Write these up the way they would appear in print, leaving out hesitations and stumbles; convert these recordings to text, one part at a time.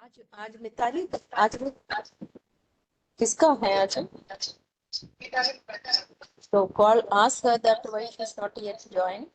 आज आज मिताली आज किसका है आज? तो call ask her that why she is not yet joined.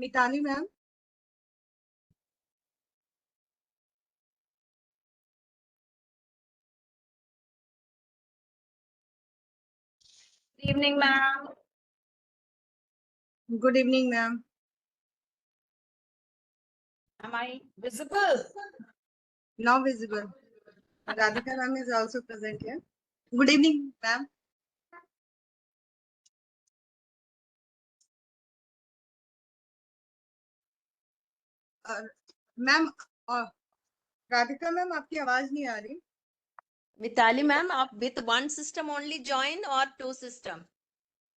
Mitali ma'am, Good evening, ma'am. Good evening ma'am. Am I visible? Now visible. Radhika ma'am is also present here. Good evening ma'am. Ma'am, Radhika ma'am आपकी आवाज नहीं आ रही. Mitali ma'am, आप with one system only join or two system?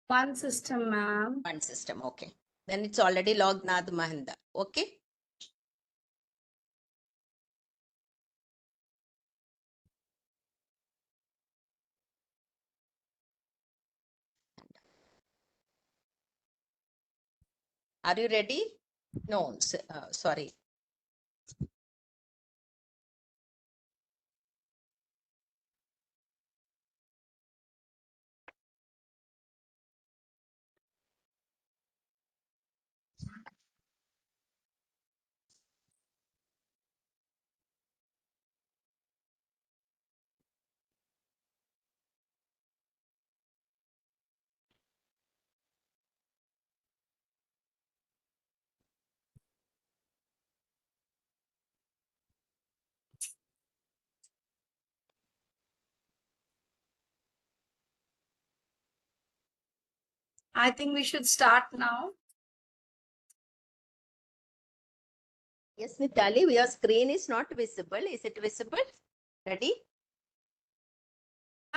One system, ma'am. One system, okay. Then it's already logged Nad Mahinda. Okay. Are you ready? No, sorry. I think we should start now. Yes, Mitali, your screen is not visible. Is it visible? Ready?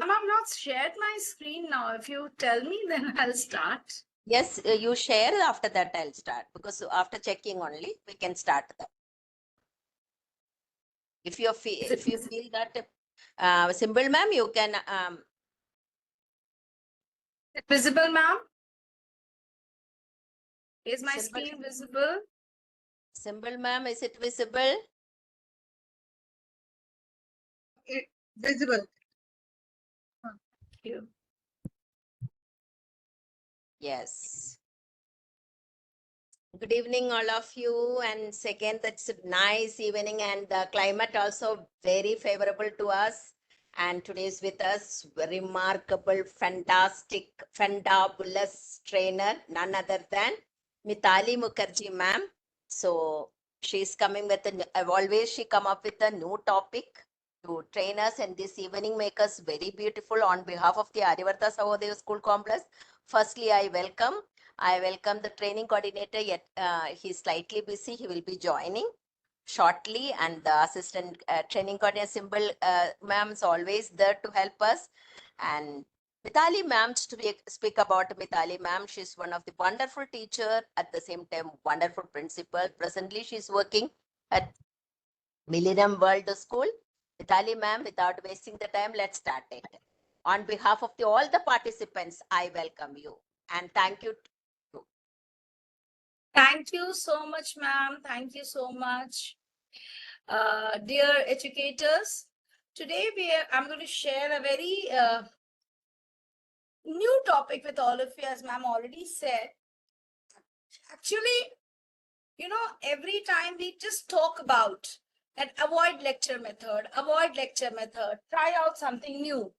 Ma'am, I've not shared my screen now. If you tell me, then I'll start. Yes, you share. After that, I'll start because after checking only we can start that. If you feel that symbol, ma'am, you can. Is it visible, ma'am? Is my Symbol. screen visible? Symbol, ma'am, is it visible? Visible. Thank you. Yes. Good evening, all of you. And second, that's a nice evening, and the climate also very favorable to us. And today is with us remarkable, fantastic, fantabulous trainer, none other than Mitali Mukherjee, ma'am. So she's coming with always she come up with a new topic, to train us and this evening make us very beautiful on behalf of the Aryavarta Sahodaya School Complex. Firstly, I welcome the training coordinator, yet he's slightly busy. He will be joining shortly, and the assistant training coordinator Symbol ma'am is always there to help us. And Mithali ma'am, to speak about Mithali ma'am, she's one of the wonderful teacher, at the same time wonderful principal. Presently, she's working at Millennium World School. Mithali ma'am, without wasting the time, let's start it. On behalf of all the participants, I welcome you and thank you. Thank you so much, ma'am. Thank you so much. Dear educators, today I'm going to share a very new topic with all of you, as ma'am already said. Actually, you know, every time we just talk about that avoid lecture method, try out something new.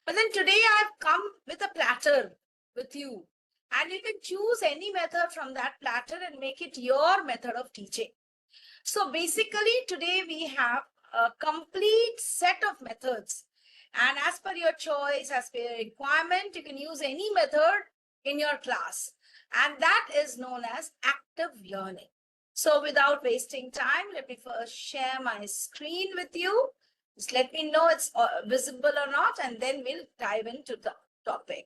But then today I've come with a platter with you, and you can choose any method from that platter and make it your method of teaching. So basically today we have a complete set of methods, and as per your choice, as per your requirement, you can use any method in your class, and that is known as active learning. So without wasting time, let me first share my screen with you. Just let me know it's visible or not, and then we'll dive into the topic.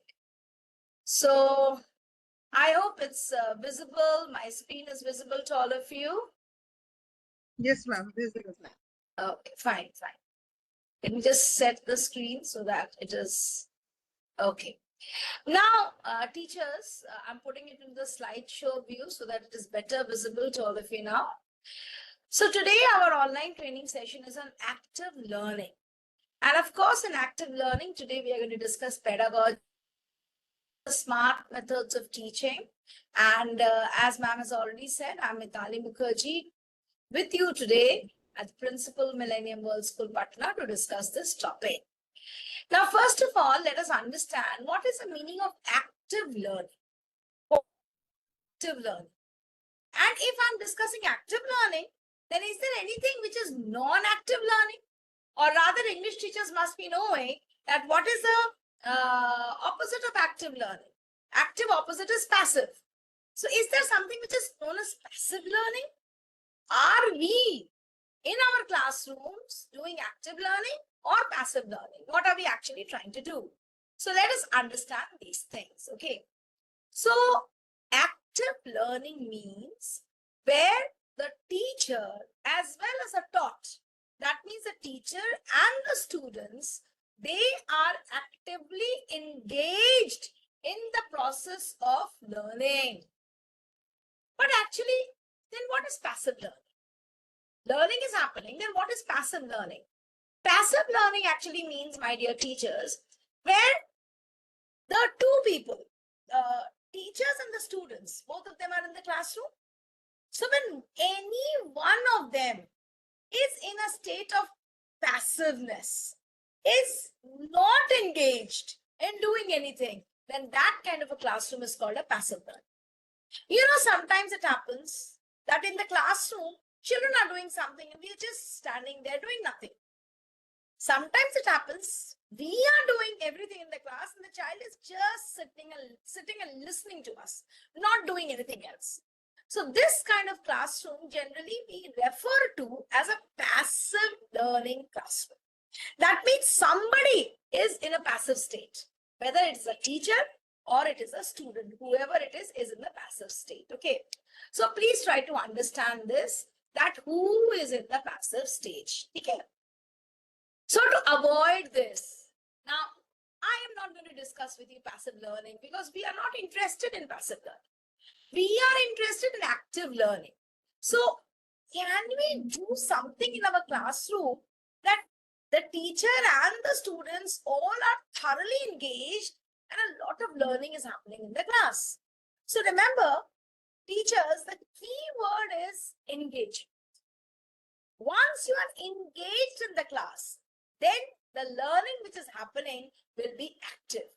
So I hope it's visible. My screen is visible to all of you. Yes, ma'am. Visible. Okay, fine. Let me just set the screen so that it is okay. Now, teachers, I'm putting it in the slideshow view so that it is better visible to all of you now. So today our online training session is on active learning. And of course, in active learning, today we are going to discuss pedagogy, smart methods of teaching. And as ma'am has already said, I'm Mithali Mukherjee with you today as Principal, Millennium World School, Patna, to discuss this topic. Now, first of all, let us understand what is the meaning of active learning. Active learning. And if I'm discussing active learning, then is there anything which is non-active learning? Or rather, English teachers must be knowing that what is the opposite of active learning? Active opposite is passive. So is there something which is known as passive learning? Are we in our classrooms doing active learning or passive learning? What are we actually trying to do? So let us understand these things, okay? So active learning means where the teacher as well as a taught, that means the teacher and the students, they are actively engaged in the process of learning. But actually, then what is passive learning? Learning is happening, then what is passive learning? Passive learning actually means, my dear teachers, where the two people, teachers and the students, both of them are in the classroom. So when any one of them is in a state of passiveness, is not engaged in doing anything, then that kind of a classroom is called a passive learning. You know, sometimes it happens that in the classroom, children are doing something and we are just standing there doing nothing. Sometimes it happens, we are doing everything in the class and the child is just sitting and listening to us, not doing anything else. So this kind of classroom generally we refer to as a passive learning classroom. That means somebody is in a passive state, whether it's a teacher or it is a student, whoever it is in the passive state. Okay. So please try to understand this, that who is in the passive stage. Okay. So to avoid this, now I am not going to discuss with you passive learning because we are not interested in passive learning. We are interested in active learning. So can we do something in our classroom that the teacher and the students all are thoroughly engaged and a lot of learning is happening in the class? So remember, teachers, the key word is engagement. Once you are engaged in the class, then the learning which is happening will be active.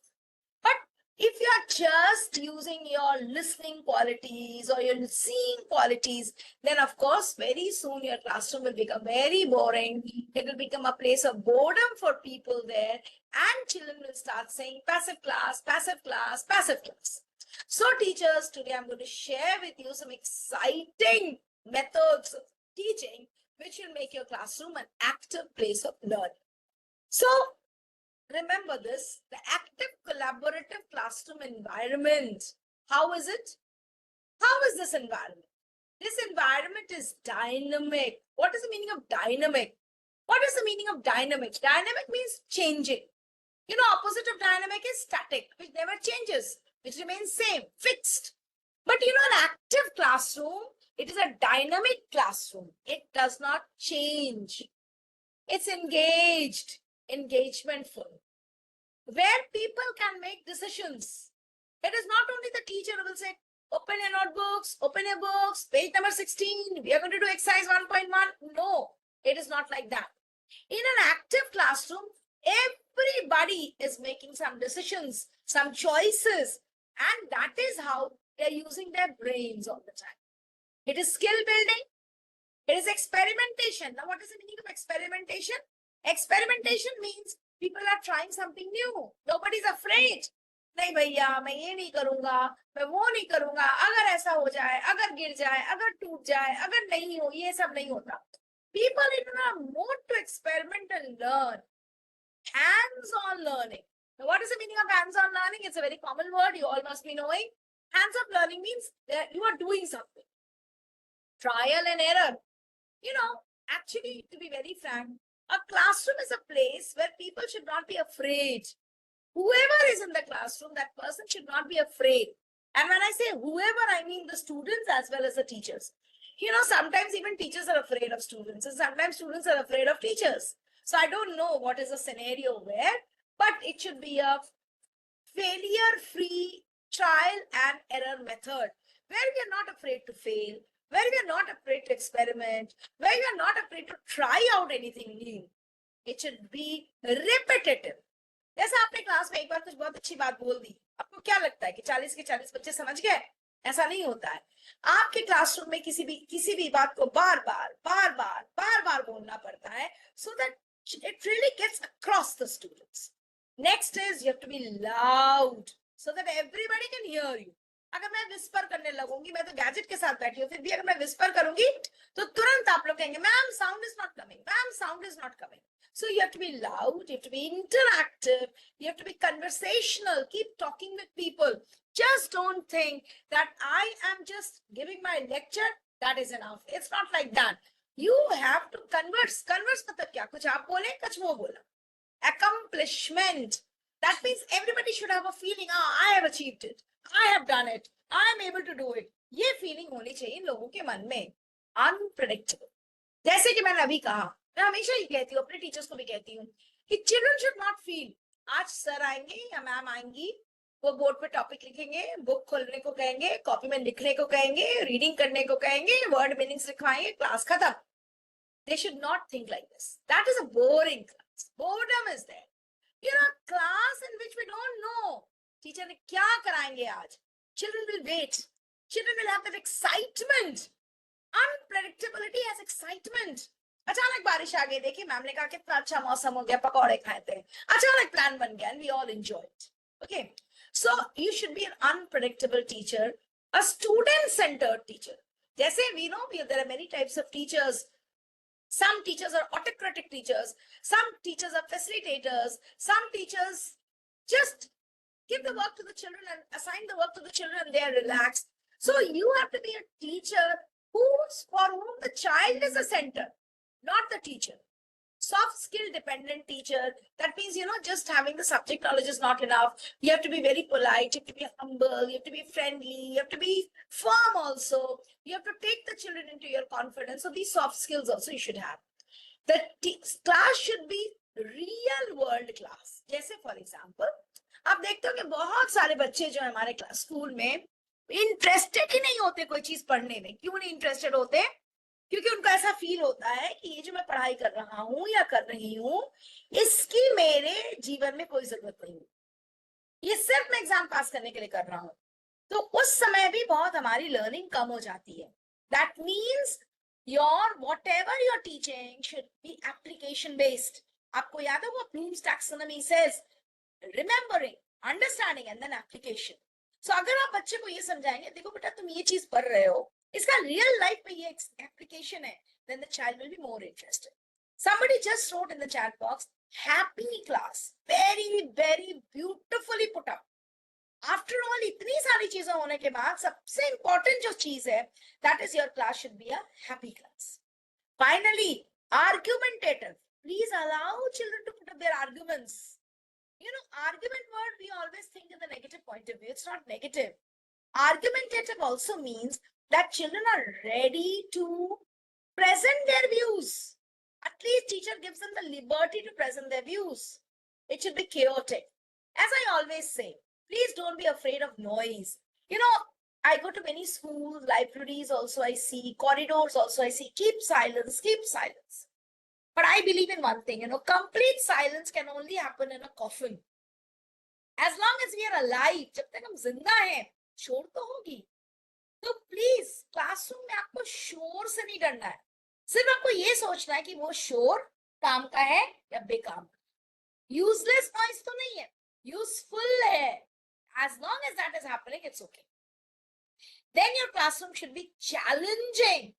But If you are just using your listening qualities or your seeing qualities, then of course, very soon your classroom will become very boring. It will become a place of boredom for people there, and children will start saying passive class, passive class, passive class. So, teachers, today I'm going to share with you some exciting methods of teaching which will make your classroom an active place of learning. So, remember this, the active collaborative classroom environment. How is it? How is this environment? This environment is dynamic. What is the meaning of dynamic? What is the meaning of dynamic? Dynamic means changing. You know, opposite of dynamic is static, which never changes, which remains same, fixed. But you know, an active classroom, it is a dynamic classroom. It does not change. It's engaged, engagementful, where people can make decisions. It is not only the teacher who will say, open your notebooks, open your books, page number 16, we are going to do exercise 1.1. No, it is not like that. In an active classroom, everybody is making some decisions, some choices, and that is how they're using their brains all the time. It is skill building. It is experimentation. Now, what is the meaning of experimentation? Experimentation means people are trying something new. Nobody's afraid. नहीं भैया मैं ये नहीं करूंगा, मैं वो नहीं करूंगा, अगर ऐसा हो जाए, अगर गिर जाए, अगर टूट जाए, अगर नहीं हो, ये सब नहीं होता. People in a mode to experiment and learn. Hands-on learning. Now, what is the meaning of hands-on learning? It's a very common word. You all must be knowing. Hands-on learning means that you are doing something. Trial and error. You know, actually, to be very frank, a classroom is a place where people should not be afraid. Whoever is in the classroom, that person should not be afraid. And when I say whoever, I mean the students as well as the teachers. You know, sometimes even teachers are afraid of students, and sometimes students are afraid of teachers. So I don't know what is the scenario where, but it should be a failure-free trial and error method where we are not afraid to fail, where we are not afraid to experiment, where we are not afraid to try out anything new. It should be repetitive. जैसे आपने class में एक बार कुछ बहुत अच्छी बात बोल दी, आपको क्या लगता है कि 40 के 40 बच्चे समझ गए? ऐसा नहीं होता है. आपके क्लासरूम में किसी भी बात को बार बार बोलना पड़ता है, so that it really gets across the students. Next is you have to be loud so that everybody can hear you. अगर मैं विस्पर करने लगूंगी, मैं तो गैजेट के साथ बैठी हूँ, फिर भी अगर मैं विस्पर करूंगी तो तुरंत आप लोग कहेंगे ma'am sound is not coming, ma'am sound is not coming. So you have to be loud, you have to be interactive, you have to be conversational, keep talking with people. Just don't think that I am just giving my lecture, that is enough. It's not like that. You have to converse. Converse मतलब क्या? कुछ आप बोले, कुछ वो बोला. Accomplishment. That means everybody should have a feeling, I have achieved it. I have done it. I am able to do it. ये feeling होनी चाहिए इन लोगों के मन में. Unpredictable. जैसे कि मैंने अभी कहा, मैं हमेशा ये कहती हूँ, अपने टीचर्स को भी कहती हूँ कि चिल्ड्रन शुड नॉट फील आज सर आएंगे या मैम आएंगी, वो बोर्ड पे टॉपिक लिखेंगे, बुक खोलने को कहेंगे, कॉपी में लिखने को कहेंगे, रीडिंग करने को कहेंगे, वर्ड मीनिंग्स लिखवाएंगे, क्लास खत्म. They should not think like this. That is a boring class. Boredom is there. You know, class in which we don't know teacher ने क्या कराएंगे आज. Children will wait. Children will have that excitement. Unpredictability has excitement. अचानक बारिश आ गई, देखिए ma'am ने कहा कितना अच्छा मौसम हो गया, पकौड़े खाए थे, अचानक प्लान बन गया, and we all enjoy it. Okay, so you should be an unpredictable teacher, a student-centered teacher. जैसे we know there are many types of teachers. Some teachers are autocratic teachers, some teachers are facilitators, some teachers just give the work to the children and assign the work to the children and they are relaxed. So you have to be a teacher for whom the child is the center, not the teacher. Soft skill dependent teacher, that means, you know, just having the subject knowledge is not enough. You have to be very polite, you have to be humble, you have to be friendly, you have to be firm also. You have to take the children into your confidence. So these soft skills also you should have. The class should be real world class. जैसे for example, आप देखते हो कि बहुत सारे बच्चे जो हमारे क्लास स्कूल में इंटरेस्टेड ही नहीं होते कोई चीज पढ़ने में. क्यों नहीं इंटरेस्टेड होते? क्योंकि उनको ऐसा फील होता है कि ये जो मैं पढ़ाई कर रहा हूँ या कर रही हूँ, इसकी मेरे जीवन में कोई जरूरत नहीं. ये सिर्फ मैं एग्जाम पास करने के लिए कर रहा हूँ, तो उस समय भी बहुत हमारी लर्निंग कम हो जाती है. That means your whatever you're teaching should be application based. आपको याद है वो Bloom's taxonomy says remembering, understanding and then application. So अगर आप बच्चे को ये समझाएंगे, देखो बेटा तुम ये चीज पढ़ रहे हो, इसका रियल लाइफ में ये एप्लीकेशन है, then the child will be more interested. Somebody just wrote in the chat box, happy class, very very beautifully put up. After all, इतनी सारी चीजें होने के बाद सबसे इंपॉर्टेंट जो चीज है, that is your class should be a happy class. Finally, argumentative. Please allow children to put up their arguments. You know, argument word we always think in the negative point of view. It's not negative. Argumentative also means that children are ready to present their views. At least teacher gives them the liberty to present their views. It should be chaotic. As I always say, please don't be afraid of noise. You know, I go to many schools, libraries also I see, corridors also I see. Keep silence, keep silence. But I believe in one thing, you know, complete silence can only happen in a coffin. As long as we are alive, जब तक हम जिंदा हैं, शोर तो होगी. तो please classroom में आपको शोर से नहीं डरना है. सिर्फ आपको ये सोचना है कि वो शोर काम का है या बेकाम का. यूजलेस नॉइज तो नहीं है, यूजफुल है. As long as that is happening, it's okay. Then your classroom should be challenging.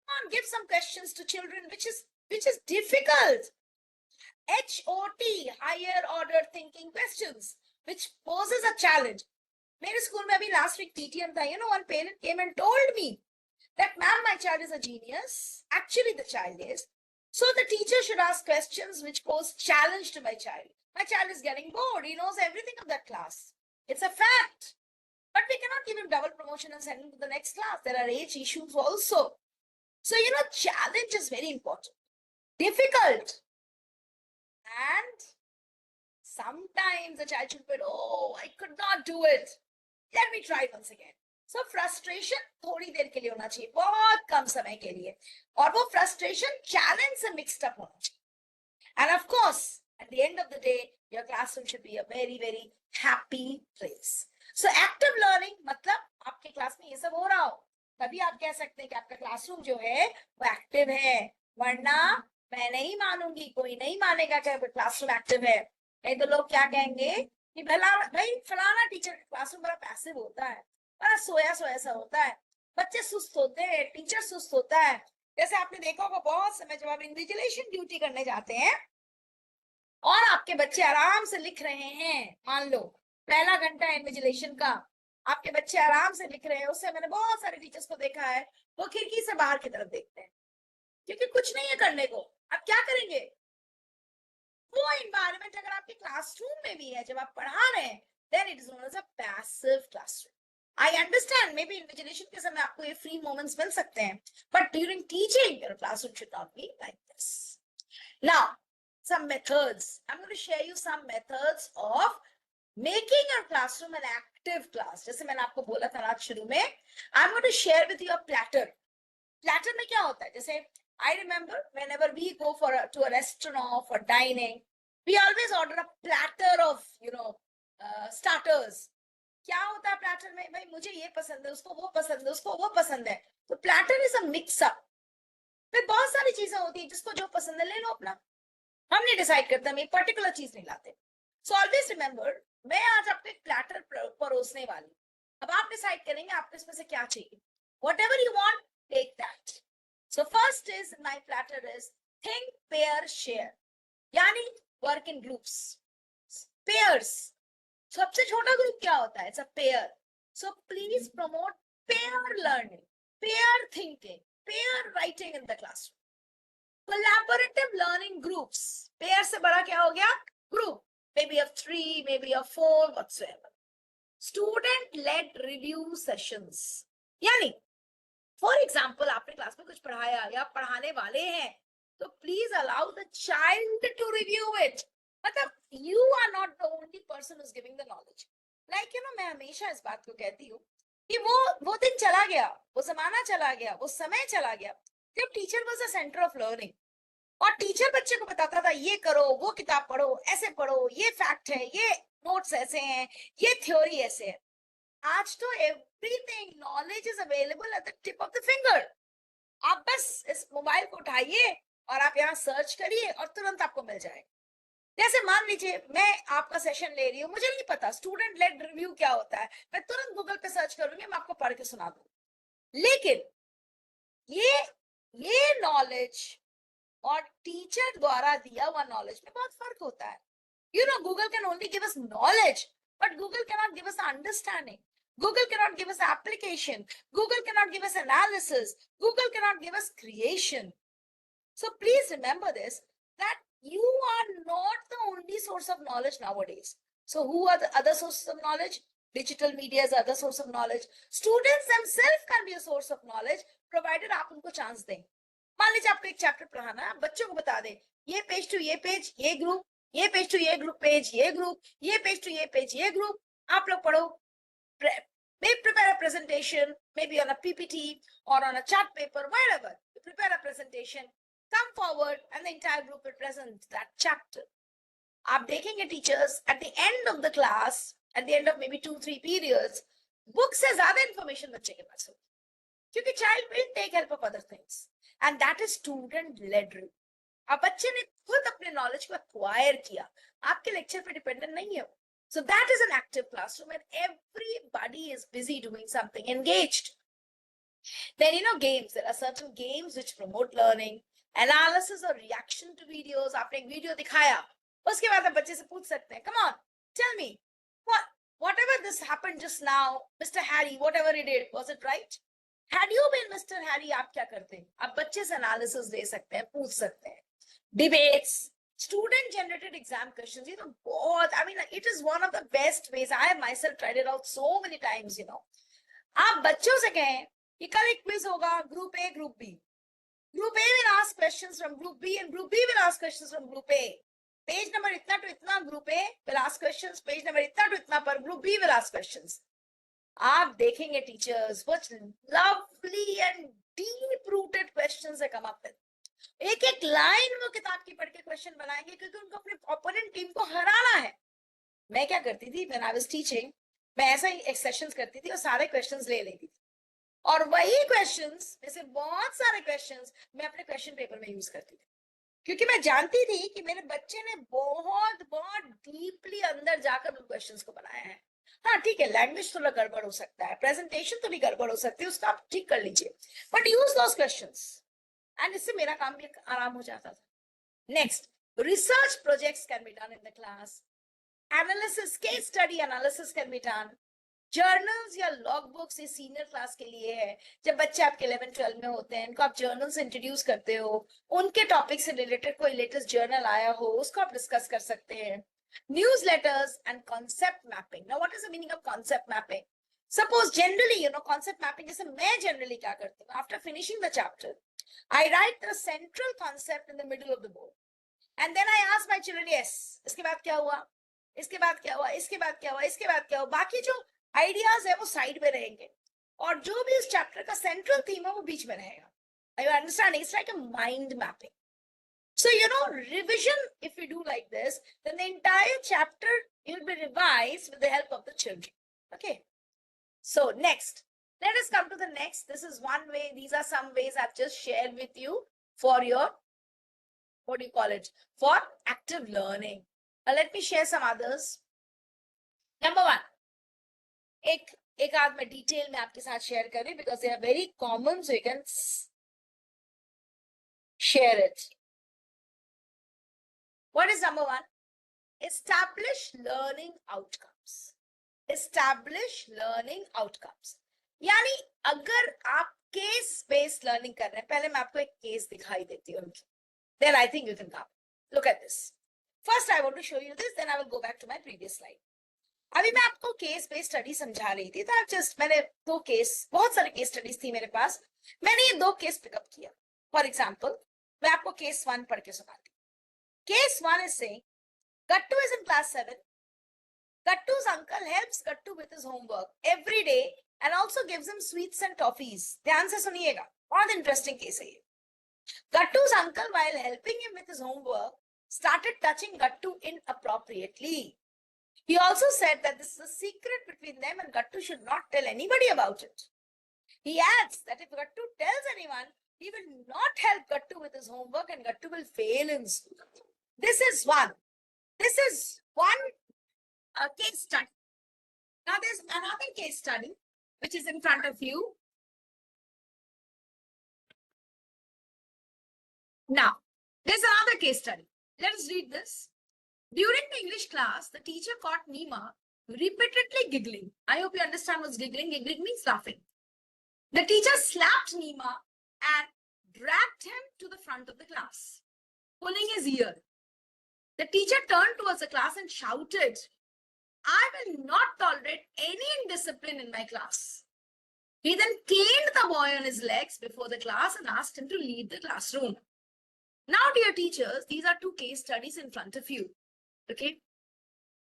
Come on, give some questions to children, which is difficult. HOT, higher order thinking questions, which poses a challenge. मेरे school में अभी last week TTM था. You know, one parent came and told me that, ma'am, my child is a genius. Actually, the child is. So the teacher should ask questions which pose challenge to my child. My child is getting bored. He knows everything of that class. It's a fact. But we cannot give him double promotion and send him to the next class. There are age issues also. So, you know, challenge is very important. Difficult. And sometimes the child should put, oh, I could not do it. Let me try once again. So frustration थोड़ी देर के लिए होना चाहिए, बहुत कम समय के लिए. और वो frustration challenge से mixed up होना चाहिए. And of course, at the end of the day, your classroom should be a very, very happy place. So active learning मतलब आपके क्लास में ये सब हो रहा हो, तभी आप कह सकते हैं कि आपका क्लासरूम जो है वो एक्टिव है. वरना मैं नहीं मानूंगी, कोई नहीं मानेगा कि क्लासरूम एक्टिव है. नहीं तो लोग क्या कहेंगे कि भाई फलाना टीचर का क्लासरूम बड़ा पैसिव होता है, बड़ा सोया सोया सा होता है, बच्चे सुस्त होते हैं, टीचर सुस्त होता है. जैसे आपने देखा होगा बहुत समय जब आप इन्विजिलेशन ड्यूटी करने जाते हैं और आपके बच्चे आराम से लिख रहे हैं, मान लो पहला घंटा इन्विजिलेशन का, आपके बच्चे आराम से लिख रहे हैं. उससे मैंने बहुत सारे टीचर्स को देखा है, वो खिड़की से बाहर की तरफ देखते हैं क्योंकि कुछ नहीं है करने को. आप क्या करेंगे? वो एनवायरनमेंट अगर आपके क्लासरूम में भी है जब आप पढ़ा रहे हैं, then it is known as a passive classroom. I understand maybe invigilation के समय आपको ये free moments मिल सकते हैं, but during teaching your classroom should not be like this. Now, some methods. I'm going to share you some methods of making your classroom an active class. जैसे मैंने आपको बोला था रात शुरू में, I'm going to share with you a platter. Platter में क्या होता है? जैसे I remember whenever we go to a restaurant for dining, we always order a platter of, you know, starters. क्या होता है platter में? भाई मुझे ये पसंद है, उसको वो पसंद है, उसको वो पसंद है. तो platter is a mix up. फिर बहुत सारी चीजें होती है, जिसको जो पसंद है ले लो अपना. हम नहीं डिसाइड करते, हम एक पर्टिकुलर चीज नहीं लाते. So always remember, मैं आज आपको एक platter परोसने वाली. अब आप डिसाइड करेंगे आपको इसमें से क्या चाहिए. Whatever you want, take that. So first is my platter is think, pair, share. यानी work in groups. Pairs. सबसे छोटा ग्रुप क्या होता है? It's a pair. So please promote pair learning, pair thinking, pair writing in the classroom. Collaborative learning groups. Pair से बड़ा क्या हो गया? Group. Maybe of 3, maybe of 4, whatsoever. Student-led review sessions. यानी फॉर एग्जाम्पल आपने क्लास में कुछ पढ़ाया या पढ़ाने वाले हैं, तो please allow the child to review it. मतलब you are not the only person who is giving the knowledge. Like you know, मैं हमेशा इस बात को कहती हूँ कि वो दिन चला गया, वो जमाना चला गया, वो समय चला गया जब teacher was the centre of learning और टीचर बच्चे को बताता था ये करो, वो किताब पढ़ो, ऐसे पढ़ो, ये फैक्ट है, ये नोट्स ऐसे हैं, ये थ्योरी ऐसे है। आज तो everything knowledge is available at the tip of the finger. आप बस इस मोबाइल को उठाइए और आप यहाँ सर्च करिए और तुरंत आपको मिल जाएगा। जैसे मान लीजिए मैं आपका सेशन ले रही हूँ, मुझे नहीं पता स्टूडेंट लेड रिव्यू क्या होता है, मैं तुरंत गूगल पे सर्च करूंगी, मैं आपको पढ़ के सुना दूंगी। लेकिन ये नॉलेज और टीचर द्वारा दिया हुआ नॉलेज में बहुत फर्क होता है। You know, Google can only give us knowledge, but Google cannot give us understanding. Google cannot give us application. Google cannot give us analysis. Google cannot give us creation. So please remember this, that you are not the only source of knowledge nowadays. So who are the other sources of knowledge? Digital media is other source of knowledge. Students themselves can be a source of knowledge, provided आप उनको chance दें। मान लीजिए आपको एक chapter पढ़ाना है, बच्चों को बता दें ये पेज टू ये पेज ये ग्रुप, ये पेज टू ये ग्रुप पेज ये ग्रुप, ये पेज टू ये पेज ये ग्रुप, आप लोग पढ़ो। Maybe prepare a presentation, maybe on a PPT or on a chart paper, wherever. You prepare a presentation, come forward, and the entire group will present that chapter. आप देखेंगे teachers at the end of the class, at the end of maybe 2-3 periods, book से ज़्यादा information बच्चे के पास होगी, क्योंकि child will take help of other things, and that is student-led review. अब बच्चे ने खुद अपने knowledge को acquire किया, आपके lecture पे dependent नहीं है वो. So that is an active classroom, and everybody is busy doing something, engaged. Then, you know, games. There are certain games which promote learning, analysis or reaction to videos. आपने एक video दिखाया, उसके बाद आप बच्चे से पूछ सकते हैं, come on, tell me, whatever this happened just now, Mr. Harry, whatever he did, was it right? Had you been Mr. Harry, आप क्या करते? आप बच्चे से analysis दे सकते हैं, पूछ सकते हैं. Debates, student generated exam questions, you know, both, I mean, it is one of the best ways. I have myself tried it out so many times, you know. आप बच्चों से कहें कि कल एक quiz होगा, group A, group B. Group A will ask questions from group B and group B will ask questions from group A. Page number इतना to इतना group A will ask questions, page number इतना to इतना पर group B will ask questions. आप देखेंगे teachers, what lovely and deep rooted questions they come up with. एक एक line वो किताब की पढ़ के क्वेश्चन बनाएंगे, क्योंकि उनको अपने ओपोनेंट टीम को हराना है. मैं क्या करती थी, when I was teaching, मैं ऐसा ही सेशंस करती थी और सारे क्वेश्चंस ले लेती थी, और वही क्वेश्चंस में से बहुत सारे क्वेश्चंस मैं अपने क्वेश्चन पेपर में यूज करती थी, क्योंकि मैं जानती थी कि मेरे बच्चे ने बहुत बहुत डीपली अंदर जाकर उन क्वेश्चंस को बनाया है. हाँ ठीक है, लैंग्वेज थोड़ा गड़बड़ हो सकता है, प्रेजेंटेशन थोड़ी गड़बड़ हो सकती है, उसको आप ठीक कर लीजिए, but use those questions, and इससे मेरा काम भी आराम हो जाता था. Next, research projects can be done in the class. Analysis, case study analysis can be done. Journals या लॉग बुक्स ये सीनियर क्लास के लिए है. जब बच्चे आपके 11-12 में होते हैं, इनको आप जर्नल्स इंट्रोड्यूस करते हो, उनके टॉपिक से रिलेटेड कोई लेटेस्ट जर्नल आया हो उसको आप डिस्कस कर सकते हैं. Newsletters and concept mapping. Now, what is the meaning of concept mapping? Suppose generally, you know, concept mapping, जैसे मैं generally क्या करती हूँ, after finishing the chapter, I write the central concept in the middle of the board, and then I ask my children, yes, इसके बाद क्या हुआ, इसके बाद क्या हुआ, इसके बाद क्या हुआ, इसके बाद क्या हुआ, बाकी जो आइडियाज है वो साइड में रहेंगे, और जो भी इस चैप्टर का सेंट्रल थीम है वो बीच में रहेगा. Are you understanding? It's like a mind mapping. So, you know, revision, if you do like this, then the entire chapter will be revised with the help of the children. Okay. So next, let us come to the next. This is one way. These are some ways I've just shared with you for your, what do you call it? For active learning. Now let me share some others. Number one, एक आध मैं detail में आपके साथ share करें, because they are very common, so you can share it. What is number one? Establish learning outcomes. Establish learning outcomes. यानी अगर आप केस बेस्ड लर्निंग कर रहे हैं, पहले मैं आपको एक केस दिखाई देती हूँ, then I think you can come. Look at this. First I want to show you this, then I will go back to my previous slide. अभी मैं आपको केस बेस्ड स्टडी समझा रही थी, तो मैंने दो केस, बहुत सारे केस स्टडीज थी मेरे पास, मैंने ये दो केस पिकअप किया. फॉर एग्जाम्पल, मैं आपको केस 1 पढ़ के सुनाती. Case 1 is saying, Gattu is in class 7. Gattu's uncle helps Gattu with his homework every day and also gives him sweets and toffees. ध्यान से सुनिएगा, बहुत interesting case है ये. Gattu's uncle, while helping him with his homework, started touching Gattu inappropriately. He also said that this is a secret between them and Gattu should not tell anybody about it. He adds that if Gattu tells anyone, he will not help Gattu with his homework and Gattu will fail in school. This is one case study. Now there's another case study which is in front of you. Now, there's another case study. Let us read this. During the English class, the teacher caught Nima repeatedly giggling. I hope you understand what's giggling. Giggling means laughing. The teacher slapped Nima and dragged him to the front of the class, pulling his ear. The teacher turned towards the class and shouted, "I will not tolerate any indiscipline in my class." He then caned the boy on his legs before the class and asked him to leave the classroom. Now, dear teachers, these are two case studies in front of you. Okay.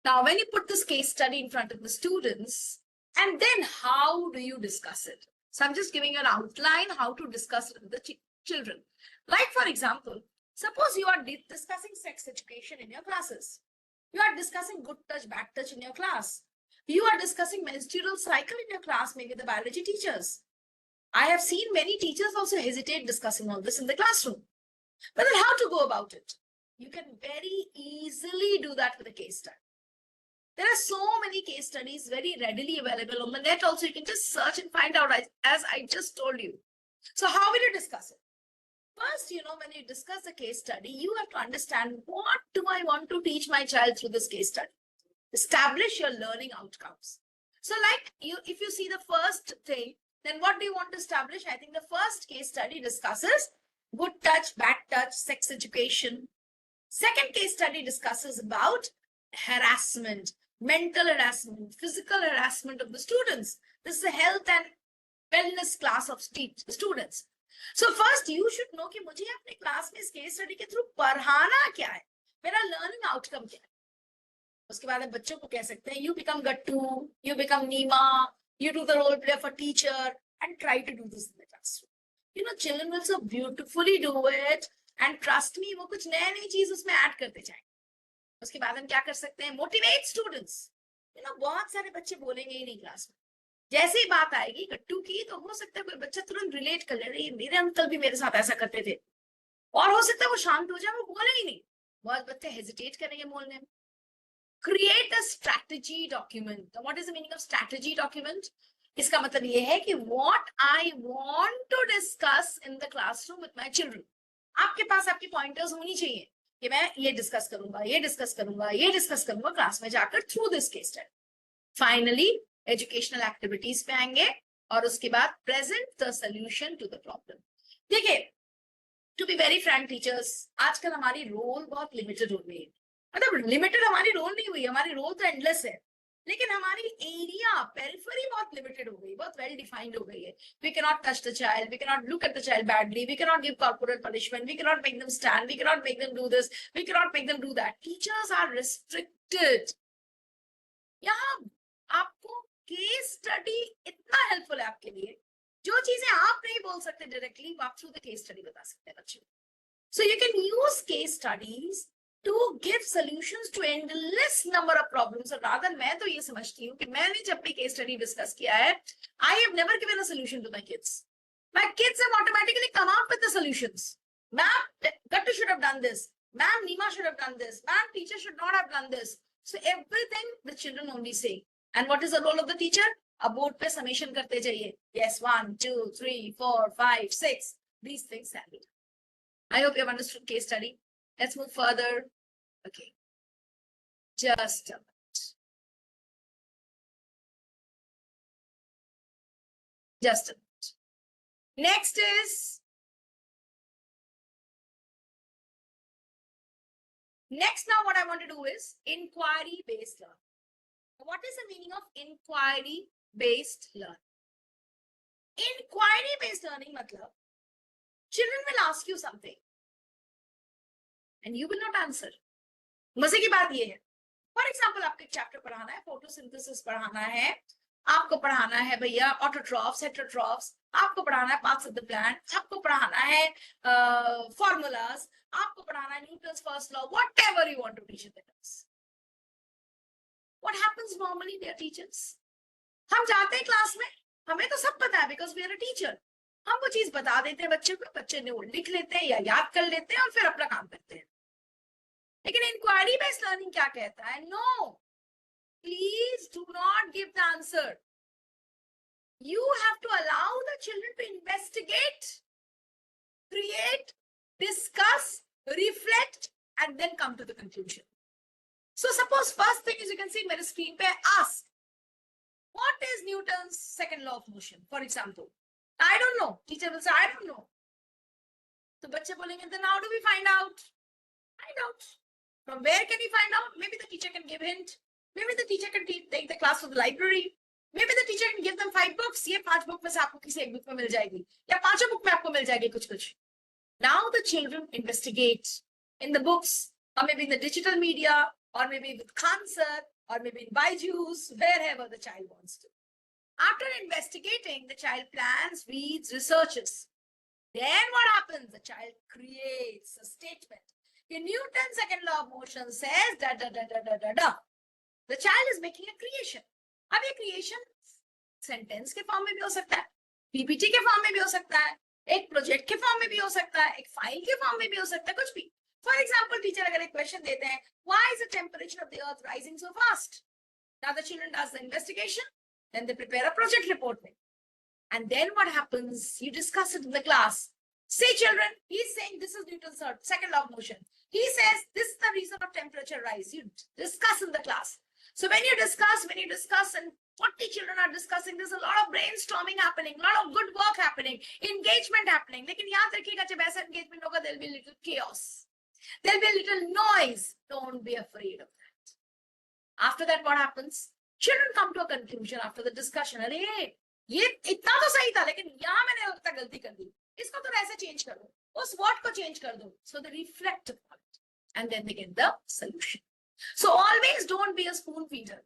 Now, when you put this case study in front of the students, and then how do you discuss it? So I'm just giving you an outline how to discuss it with the children. Like, for example, suppose you are discussing sex education in your classes. You are discussing good touch, bad touch in your class. You are discussing menstrual cycle in your class, maybe the biology teachers. I have seen many teachers also hesitate discussing all this in the classroom. But then how to go about it? You can very easily do that with a case study. There are so many case studies very readily available on the net. Also, you can just search and find out, as I just told you. So how will you discuss it? First, when you discuss a case study, you have to understand, what do I want to teach my child through this case study? Establish your learning outcomes. So like if you see the first thing, then what do you want to establish? I think the first case study discusses good touch, bad touch, sex education. Second case study discusses about harassment, mental harassment, physical harassment of the students. This is a health and wellness class of students. So first you should know कि मुझे अपने class में इस case study के through पढ़ाना क्या है, मेरा लर्निंग आउटकम क्या है. उसके बाद बच्चों को कह सकते हैं, you become Gattu, you become Nima, you do the role play for teacher and try to do this in the classroom. Children will so beautifully do it, and trust me, वो कुछ नई चीज उसमें ऐड करते जाएंगे. उसके बाद हम क्या कर सकते हैं? Motivate students. बहुत सारे बच्चे बोलेंगे ही नहीं क्लास में. जैसे ही बात आएगी गट्टू की, तो हो सकता है कोई बच्चा तुरंत रिलेट कर ले, मेरे अंकल भी मेरे साथ ऐसा करते थे, और हो सकता है वो शांत हो जाए, वो बोले ही नहीं. बहुत बच्चे हेजिटेट करेंगे बोलने में. Create a strategy document. Now, what is the meaning of strategy document? इसका मतलब ये है कि what I want to discuss in the classroom with my children. आपके पास आपकी pointers होनी चाहिए कि मैं ये डिस्कस करूंगा, ये डिस्कस करूंगा, ये डिस्कस करूंगा क्लास में जाकर through this case study. Finally educational activities पे आएंगे और उसके बाद present the solution to the problem. देखिए, to be very frank teachers, आजकल हमारी रोल बहुत लिमिटेड हो गई है. मतलब लिमिटेड हमारी रोल नहीं हुई, हमारी रोल तो एंडलेस है, लेकिन हमारी एरिया पेरिफेरी बहुत लिमिटेड हो गई, बहुत वेल डिफाइंड हो गई है. We can not touch the child, we can not look at the child badly, we can not give corporal punishment, we can not make them stand, we can not make them do this, we can not make them do that. Teachers are restricted. यहाँ आपको case study इतना helpful है आपके लिए, जो चीजें आप नहीं बोल सकते डायरेक्टली, आप थ्रू द केस स्टडी बता सकते हैं बच्चों. So you can use case studies to give solutions to endless number of problems. और rather मैं तो ये समझती हूँ कि मैंने जब भी case study discuss किया है, I have never given a solution to my kids. My kids have automatically come out with the solutions. Ma'am, Gattu should have done this. Ma'am, Nima should have done this. Ma'am, teacher should not have done this. So everything the children only say. And what is the role of the teacher? A board पे summation करते जाइए. Yes, 1, 2, 3, 4, 5, 6. These things can be done. I hope you have understood case study. Let's move further. Okay, just a minute. Just a minute. Next is now what I want to do is inquiry based learning. What is the meaning of inquiry based learning? Inquiry based learning matlab children will ask you something and you will not answer. मजे की बात ये है, for example आपको एक chapter पढ़ाना है, photosynthesis पढ़ाना है, आपको पढ़ाना है भैया ऑटोट्रॉफ्स, हेटेरोट्रॉफ्स, आपको पढ़ाना है पार्ट्स ऑफ द प्लांट, आपको पढ़ाना है फॉर्मूलाज, आपको पढ़ाना है Newton's first law, whatever you want to teach in the class. what happens normally, dear teachers? हम जाते हैं क्लास में, हमें तो सब पता है because we are a teacher. हम वो चीज बता देते हैं बच्चे को, बच्चे ने वो लिख लेते हैं या याद कर लेते हैं और फिर अपना काम करते हैं. लेकिन इंक्वायरी बेस्ड लर्निंग क्या कहता है? No, please do not give the answer. You have to allow the children to investigate, create, discuss, reflect, and then come to the conclusion. So suppose first thing is, you can see मेरे screen पे ask, what is Newton's second law of motion? For example, I don't know. Teacher will say, I don't know. तो बच्चे बोलेंगे, then how do we find out? Find out. From where can we find out? Maybe the teacher can give hint. Maybe the teacher can take the class to the library. Maybe the teacher can give them 5 books. ये 5 book में से आपको किसी एक book में मिल जाएगी, या 5 book में आपको मिल जाएगी कुछ. Now the children investigate in the books, or maybe in the digital media, or maybe with Khan sir, or maybe in Byju's, wherever the child wants to. After investigating, the child plans, reads, researches. Then what happens? The child creates a statement. In Newton's second law of motion says da da da da da da da. The child is making a creation. अब ये creation sentence के form में भी हो सकता है, PPT के form में भी हो सकता है, एक प्रोजेक्ट के फॉर्म में भी हो सकता है, एक फाइल के फॉर्म में भी हो सकता है, कुछ भी. फॉर एग्जाम्पल, टीचर अगर एक क्वेश्चन देते हैं, why is the temperature of the earth rising so fast? Now the children does the investigation, then they prepare a project report. And then what happens? You discuss it in the class. Say, children, he's saying this is Newton's second law of motion. He says this is the reason of temperature rise. You discuss in the class. So when you discuss, and 40 children are discussing, there's a lot of brainstorming happening, a lot of good work happening, engagement happening. लेकिन याद रखिएगा, जब ऐसा engagement होगा, there'll be a little chaos. There'll be a little noise. Don't be afraid of that. After that, what happens? Children come to a conclusion after the discussion. अरे ये इतना तो सही था, लेकिन यहाँ मैंने लगता गलती कर दी, इसको तो ऐसे चेंज कर दो, उस word को चेंज कर दो. So they reflect upon it, and then they get the solution. So always don't be a spoon feeder.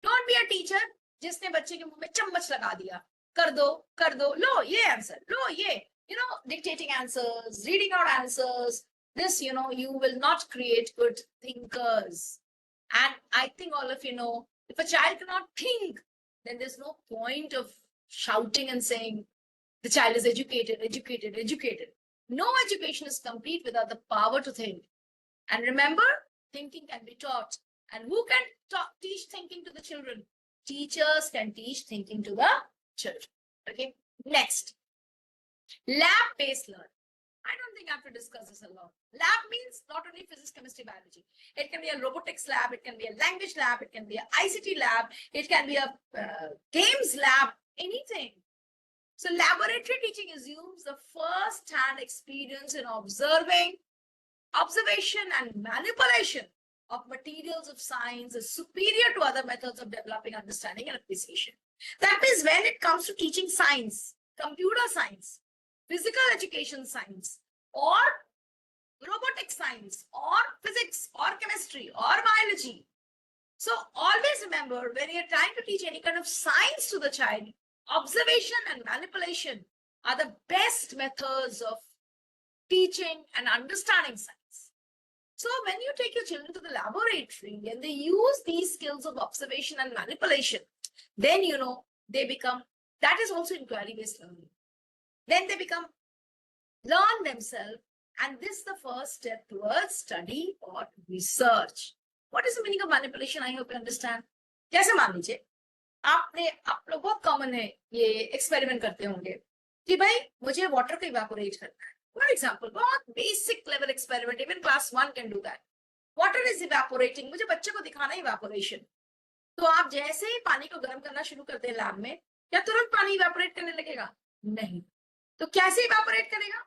Don't be a teacher जिसने बच्चे के मुंह में चम्मच लगा दिया, कर दो, लो ये आंसर, लो ये, dictating answers, reading out answers. This, you will not create good thinkers. And I think all of you know, if a child cannot think, then there's no point of shouting and saying the child is educated. No education is complete without the power to think. And remember, thinking can be taught. And who can teach thinking to the children? Teachers can teach thinking to the children. Okay, next. Lab-based learning. I don't think I have to discuss this alone. Lab means not only physics, chemistry, biology. It can be a robotics lab, it can be a language lab, it can be an ICT lab, it can be a games lab, anything. So laboratory teaching assumes the first-hand experience in observation and manipulation of materials of science is superior to other methods of developing understanding and appreciation. That means when it comes to teaching science, computer science, physical education science, or robotic science, or physics, or chemistry, or biology. So always remember, when you're trying to teach any kind of science to the child, observation and manipulation are the best methods of teaching and understanding science. So when you take your children to the laboratory and they use these skills of observation and manipulation, then they become, that is also inquiry-based learning. Then they learn themselves, and this is the first step towards study or research. What is the meaning of manipulation? I hope you understand. जैसे मान लीजिए आप लोग बहुत common है ये experiment करते होंगे कि भाई मुझे वाटर को इवेपोरेट करना है. फॉर एग्जांपल, बहुत basic level experiment, even class 1 can do that. Water is evaporating, मुझे बच्चे को दिखाना है इवेपोरेशन. तो आप जैसे ही पानी को गर्म करना शुरू करते हैं लैब में, क्या तुरंत पानी इवेपोरेट करने लगेगा? नहीं. तो कैसे इवेपोरेट करेगा?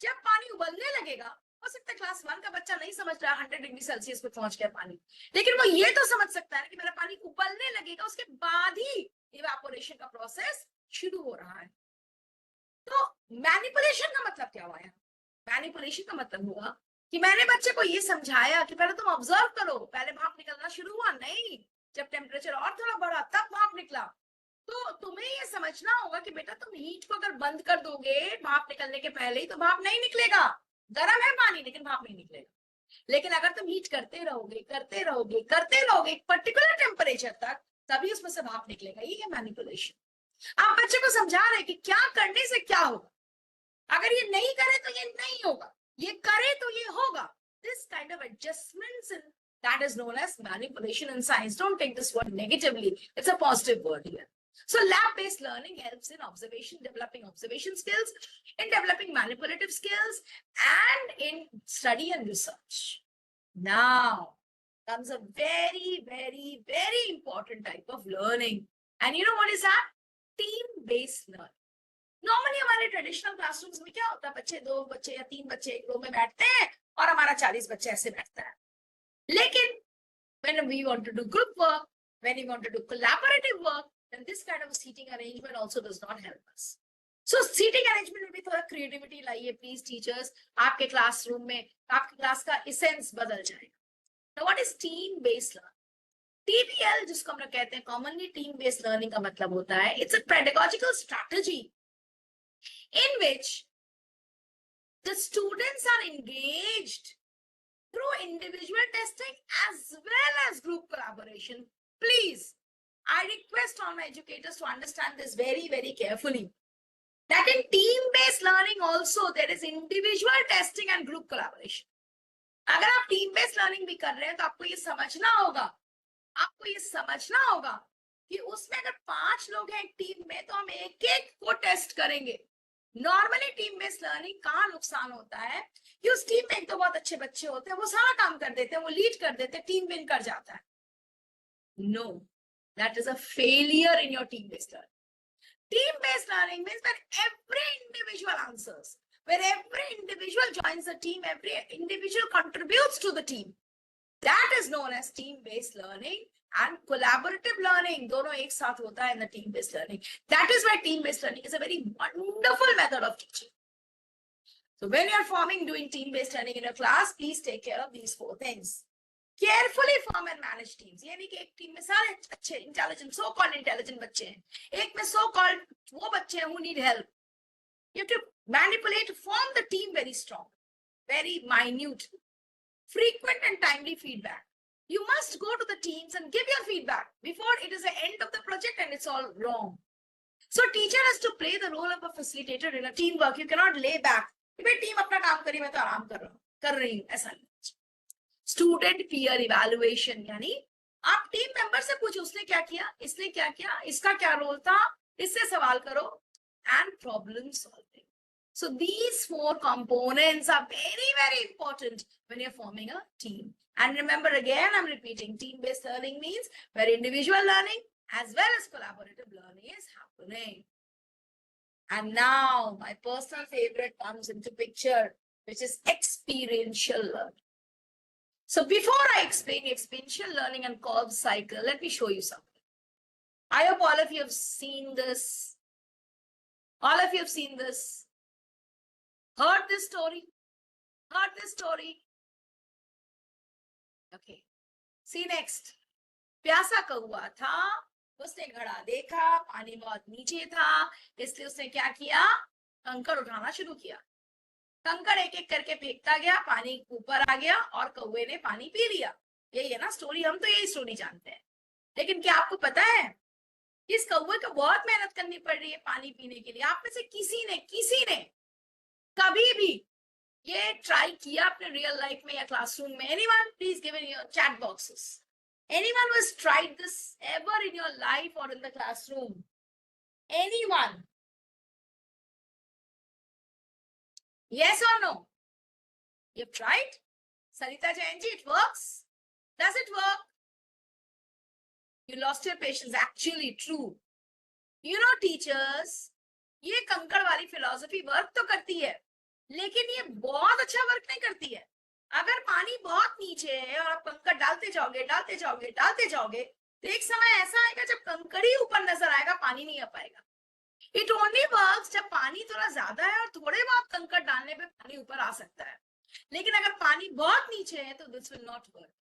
जब पानी उबलने लगेगा. हो सकता है क्लास 1 का बच्चा नहीं समझ रहा 100 डिग्री सेल्सियस पे पहुंच गया पानी, लेकिन वो ये तो समझ सकता है कि मेरा पानी उबलने लगेगा, उसके बाद ही इवेपोरेशन का प्रोसेस शुरू हो रहा है. तो मैनिपुलेशन का मतलब क्या हुआ? मैनिपुलेशन का मतलब हुआ कि मैंने बच्चे को ये समझाया कि पहले तुम ऑब्जर्व करो, पहले भाप निकलना शुरू हुआ नहीं, जब टेम्परेचर और थोड़ा बढ़ा तब भाप निकला. तो तुम्हें ये समझना होगा कि बेटा तुम हीट को अगर बंद कर दोगे भाप निकलने के पहले ही, तो भाप नहीं निकलेगा. गर्म है पानी लेकिन भाप नहीं निकलेगा. लेकिन अगर तुम हीट करते रहोगे करते रहोगे करते रहोगे एक पर्टिकुलर टेम्परेचर तक, तभी उसमें से भाप निकलेगा। ये है मैनिपुलेशन। आप बच्चे को समझा रहे कि क्या करने से क्या होगा, अगर ये नहीं करे तो ये नहीं होगा, ये करे तो ये होगा। This kind of adjustments and that is known as manipulation in science. Don't take this word negatively. It's a positive word here. So lab-based learning helps in observation, developing observation skills, in developing manipulative skills, and in study and research. Now comes a very, very, very important type of learning. And you know what is that? Team-based learning. Normally हमारे traditional classrooms में क्या होता है, बच्चे 2 बच्चे या 3 बच्चे एक रो में बैठते हैं और हमारा 40 बच्चे ऐसे बैठता है। लेकिन when we want to do group work, when we want to do collaborative work, then this kind of seating arrangement also does not help us. So seating arrangement में भी थोड़ा creativity लाइए प्लीज टीचर्स, आपके classroom में आपकी class का essence बदल जाएगा। Now what is team based learning? TBL जिसको हम लोग कहते हैं कॉमनली टीम बेस्ड लर्निंग का मतलब होता है it's a pedagogical strategy in which the students are engaged through individual testing as well as group collaboration. Please, I request all my educators to understand this very, very carefully. That in team-based learning also there is individual testing and group collaboration. अगर आप team-based learning भी कर रहे हैं तो आपको ये समझना होगा कि उसमें अगर 5 लोग हैं एक टीम में तो हम एक एक को टेस्ट करेंगे। नॉर्मली टीम बेस्ड लर्निंग कहाँ नुकसान होता है कि उस टीम में एक तो बहुत अच्छे बच्चे होते हैं, वो सारा काम कर देते हैं, वो लीड कर देते हैं, टीम विन कर जाता है। No, that is a failure in your team based learning. Team based learning means when every individual answers, when every individual joins the team, every individual contributes to the team, that is known as team based learning. And collaborative learning दोनों एक साथ होता है in the team based learning. That is why team based learning is a very wonderful method of teaching. So when you are doing team based learning in your class, please take care of these 4 things. Carefully form and manage teams. ये नहीं कि एक team में सारे अच्छे intelligent so called intelligent बच्चे हैं, एक में so called वो बच्चे हैं who need help. You have to manipulate, form the team very strong, very minute, frequent and timely feedback. You must go to the teams and give your feedback before it is the end of the project and it's all wrong. So teacher has to play the role of a facilitator in a teamwork. You cannot lay back. If team अपना काम करी मैं तो आराम कर रही हूँ ऐसा नहीं। Student peer evaluation यानी आप टीम मेंबर से पूछो उसने क्या किया, इसने क्या किया, इसका क्या रोल था, इससे सवाल करो and problem solving. So these 4 components are very, very important when you're forming a team. And remember again, I'm repeating, team-based learning means where individual learning as well as collaborative learning is happening. And now my personal favorite comes into picture, which is experiential learning. So before I explain experiential learning and Kolb's cycle, let me show you something. I hope all of you have seen this. All of you have seen this. Heard this story? Heard this story? Okay. See next. प्यासा कौवा था, उसने घड़ा देखा, पानी बहुत नीचे था, इसलिए उसने क्या किया, कंकड़ उठाना शुरू किया। कंकड़ एक एक करके फेंकता गया, पानी ऊपर आ गया और कौवे ने पानी पी लिया। यही है ना स्टोरी, हम तो यही स्टोरी जानते हैं। लेकिन क्या आपको पता है इस कौवे को बहुत मेहनत करनी पड़ रही है पानी पीने के लिए। आप में से किसी ने कभी भी ये ट्राई किया अपने रियल लाइफ में या क्लासरूम में? Anyone please give in your chat boxes. Anyone who has tried this ever in your life or in the classroom? Anyone? Yes or no? You've tried? Sarita Jainji, it works? Does it work? You lost your patience. Actually, true. You know, teachers, ये कंकड़ वाली philosophy work तो करती है, लेकिन ये बहुत अच्छा वर्क नहीं करती है। अगर पानी बहुत नीचे है और आप कंकड़ डालते जाओगे, तो एक समय ऐसा आएगा जब कंकड़ ही ऊपर नजर आएगा, पानी नहीं आ पाएगा। It only works जब पानी थोड़ा ज्यादा है और थोड़े बहुत कंकड़ डालने पे पानी ऊपर आ सकता है। लेकिन अगर पानी बहुत नीचे है तो दिस विल नॉट वर्क।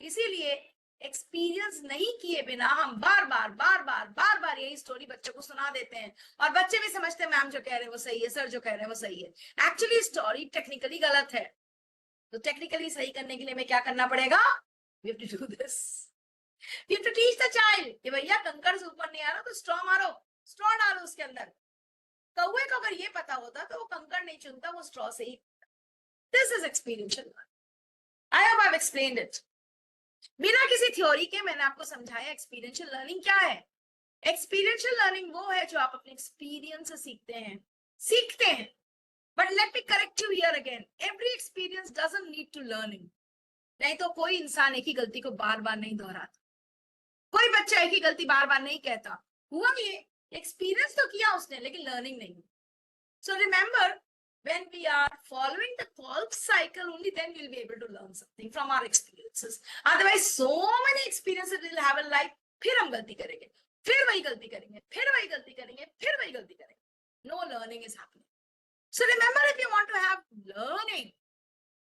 इसीलिए एक्सपीरियंस नहीं किए बिना हम बार बार यही स्टोरी बच्चों को सुना देते हैं और बच्चे भी समझते हैं मैम जो कह रहे हैं वो सही है, सर जो कह रहे हैं वो सही है। एक्चुअली स्टोरी टेक्निकली गलत है। तो टेक्निकली सही करने के लिए हमें क्या करना पड़ेगा? We have to do this. We have to teach the child कि भैया कंकड़ से ऊपर नहीं आ रहा तो स्ट्रॉ मारो, स्ट्रॉ डालो उसके अंदर। कौवे को अगर ये पता होता तो वो कंकड़ नहीं चुनता, वो स्ट्रॉ से ही। This is experiential learning. I hope I've explained it. बिना किसी थ्योरी के मैंने आपको समझाया एक्सपीरियंशियल लर्निंग क्या है। एक्सपीरियंशियल लर्निंग वो है जो आप अपने एक्सपीरियंस से सीखते हैं। But let me correct you here again, every experience doesn't lead to learning. नहीं तो कोई इंसान एक ही गलती को बार बार नहीं दोहराता, कोई बच्चा एक ही गलती बार बार नहीं कहता। हुआ ये एक्सपीरियंस तो किया उसने लेकिन लर्निंग नहीं। So remember, when we are following the Kolb cycle, only then we'll be able to learn something from our experiences. Otherwise, so many experiences we'll have in life, फिर हम गलती करेंगे, फिर वही गलती करेंगे, फिर वही गलती करेंगे, फिर वही गलती करेंगे। No learning is happening. So remember, if you want to have learning,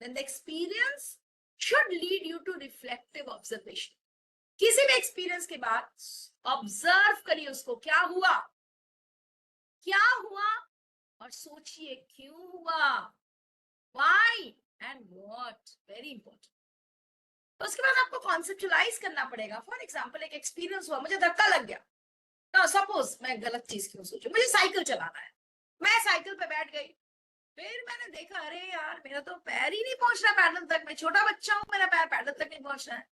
then the experience should lead you to reflective observation. किसी भी experience के बाद observe करिए उसको, क्या हुआ और सोचिए क्यों हुआ, why and what, very important. तो उसके बाद आपको कॉन्सेप्चुलाइज करना पड़ेगा। फॉर एग्जाम्पल, एक एक्सपीरियंस हुआ, मुझे धक्का लग गया। ना सपोज मैं गलत चीज क्यों सोचूं, मुझे साइकिल चलाना है, मैं साइकिल पे बैठ गई, फिर मैंने देखा अरे यार मेरा तो पैर ही नहीं पहुंच रहा पैडल तक, मैं छोटा बच्चा हूँ, मेरा पैर पैडल तक नहीं पहुंच रहा है।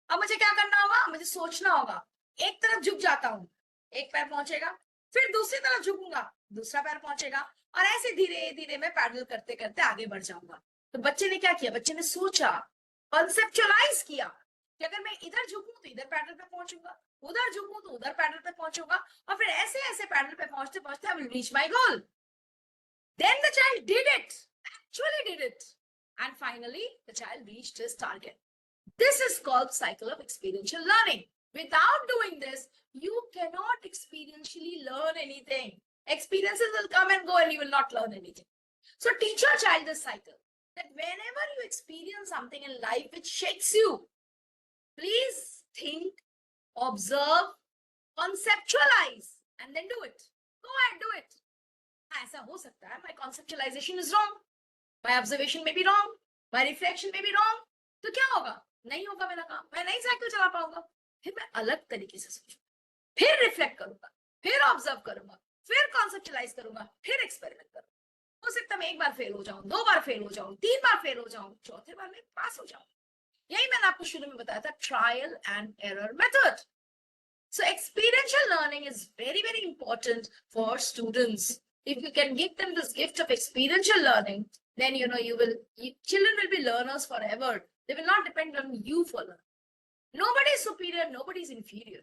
अब मुझे क्या करना होगा? मुझे सोचना होगा। एक तरफ झुक जाता हूँ, एक पैर पहुंचेगा, फिर दूसरी तरफ झुकूंगा, दूसरा पैर पहुंचेगा, और ऐसे धीरे धीरे मैं पैडल करते करते आगे बढ़ जाऊंगा। तो बच्चे ने क्या किया? बच्चे ने सोचा, कॉन्सेप्चुअलाइज किया कि अगर मैं इधर झुकूं तो इधर पैडल पे पहुंचूंगा, उधर झुकूं तो उधर पैडल पे पहुंचूंगा, और फिर ऐसे ऐसे पैडल पे पहुंचते पहुंचते I will reach my goal. Then the child did it, actually did it, and finally the child reached his target. This is called cycle of experiential learning. Without doing this, you cannot experientially learn anything. Experiences will come and go and you will not learn anything. So teach your child this cycle, that whenever you experience something in life which shakes you, please think, observe, conceptualize, and then do it. Go ahead, do it. ऐसा हो सकता है my conceptualization is wrong, my observation may be wrong, my reflection may be wrong, तो क्या होगा? नहीं होगा मेरा काम, मैं नहीं साइकिल चला पाऊंगा। फिर मैं अलग तरीके से सोचूंगा, फिर रिफ्लेक्ट करूंगा, फिर ऑब्जर्व करूंगा, फिर कॉन्सेप्चुलाइज करूंगा, फिर एक्सपेरिमेंट करूंगा। हो सकता है मैं एक बार फेल हो जाऊं, 2 बार फेल हो जाऊं, 3 बार फेल हो जाऊं, चौथे बार में पास हो जाऊं। यही मैंने आपको शुरू में बताया था, trial and error method. So experiential learning is very, very important for students. If you can give them this gift of experiential learning, then children will be learners forever. They will not depend on you for learning. Nobody is superior, nobody is inferior,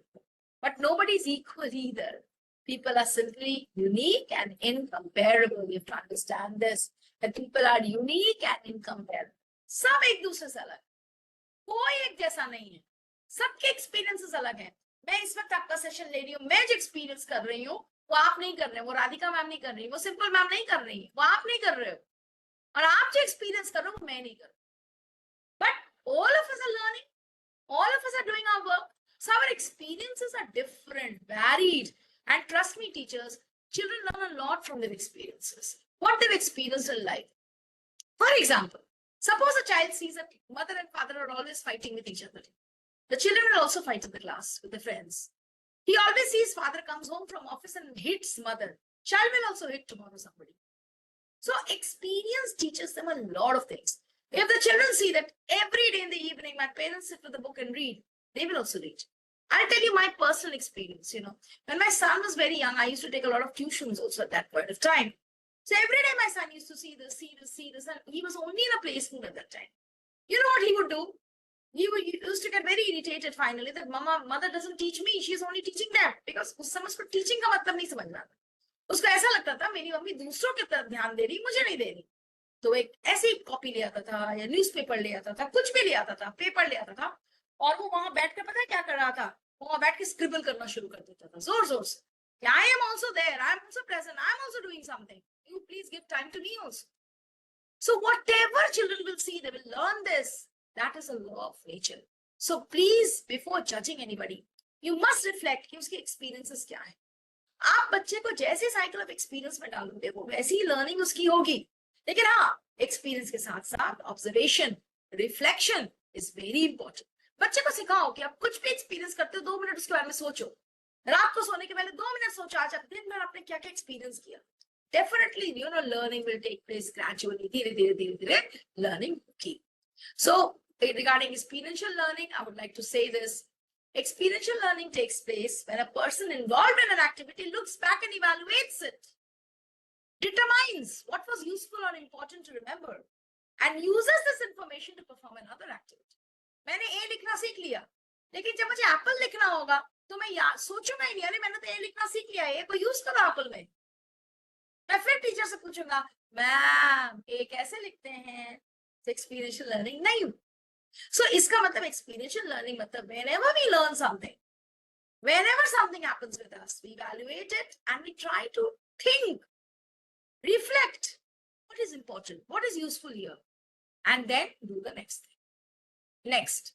but nobody is equal either. People are simply unique and incomparable. You have to understand this, that people are unique and incomparable. सब एक दूसरे से अलग, कोई एक जैसा नहीं है, सबके एक्सपीरियंसेस अलग हैं। मैं इस वक्त आपका सेशन ले रही हूँ, मैं जो एक्सपीरियंस कर रही हूँ वो आप नहीं कर रहे, वो राधिका मैम नहीं कर रही, वो सिंपल मैम नहीं कर रही, वो आप नहीं कर रहे हो, और आप जो एक्सपीरियंस कर रहे हो वो मैं नहीं कर रही। But all of us are learning, all of us are doing our work, so our experiences are different, varied, and trust me teachers, children learn a lot from their experiences, what they've experienced in life. For example, suppose a child sees that mother and father are always fighting with each other. The children will also fight in the class with their friends. He always sees father comes home from office and hits mother. Child will also hit tomorrow somebody. So experience teaches them a lot of things. If the children see that every day in the evening my parents sit with a book and read, they will also read. I'll tell you my personal experience. When my son was very young, I used to take a lot of tuitions also at that point of time. So every day my son used to see this, and he was only in a play school at that time. You know what he would do? He used to get very irritated finally that mother doesn't teach me, she's only teaching them, because उस समय उसको teaching का मतलब नहीं समझ में आता। उसको ऐसा लगता था मेरी मम्मी दूसरों की तरफ ध्यान दे रही, मुझे नहीं दे रही। तो एक ऐसी कॉपी ले आता था या न्यूज़पेपर ले आता था, कुछ भी ले आता था, पेपर ले आता था, और वो वहां बैठ कर पता है क्या कर रहा था? वो वहां बैठ के स्क्रिबल करना शुरू कर देता था जोर जोर से। I am also there, I am also present, I am also doing something. You please give time to me also. So whatever children will see, they will learn this. That is a law of nature. So please, before judging anybody, you must reflect कि उसके experiences क्या है। आप बच्चे को जैसे cycle of experience में डालोगे, वो वैसी learning उसकी होगी। लेकिन हाँ, एक्सपीरियंस के साथ साथ observation, reflection is very important. बच्चे को सिखाओ कि आप कुछ भी एक्सपीरियंस करते हो 2 मिनट उसके बारे में सोचो. रात को सोने के पहले 2 मिनट सोचो आज आप दिन भर आपने क्या क्या एक्सपीरियंस किया. Definitely, learning will take place gradually. धीरे learning की. So, regarding experiential learning, I would like to say this. Experiential learning takes place when a person involved in an activity looks back and evaluates it, determines what was useful or important to remember, and uses this information to perform another activity. मैंने A लिखना सीख लिया, लेकिन जब मुझे Apple लिखना होगा तो मैं सोचूंगा ही नहीं, अरे मैंने तो A लिखना सीख लिया है, को यूज करो एप्पल में. मैं फिर टीचर से पूछूंगा, मैम A कैसे लिखते हैं? एक्सपीरियंशियल लर्निंग नहीं. So इसका मतलब experiential learning मतलब whenever we learn something, whenever something happens with us, we evaluate it and we try to think, reflect what is important, what is useful here, and then do the next thing. Next,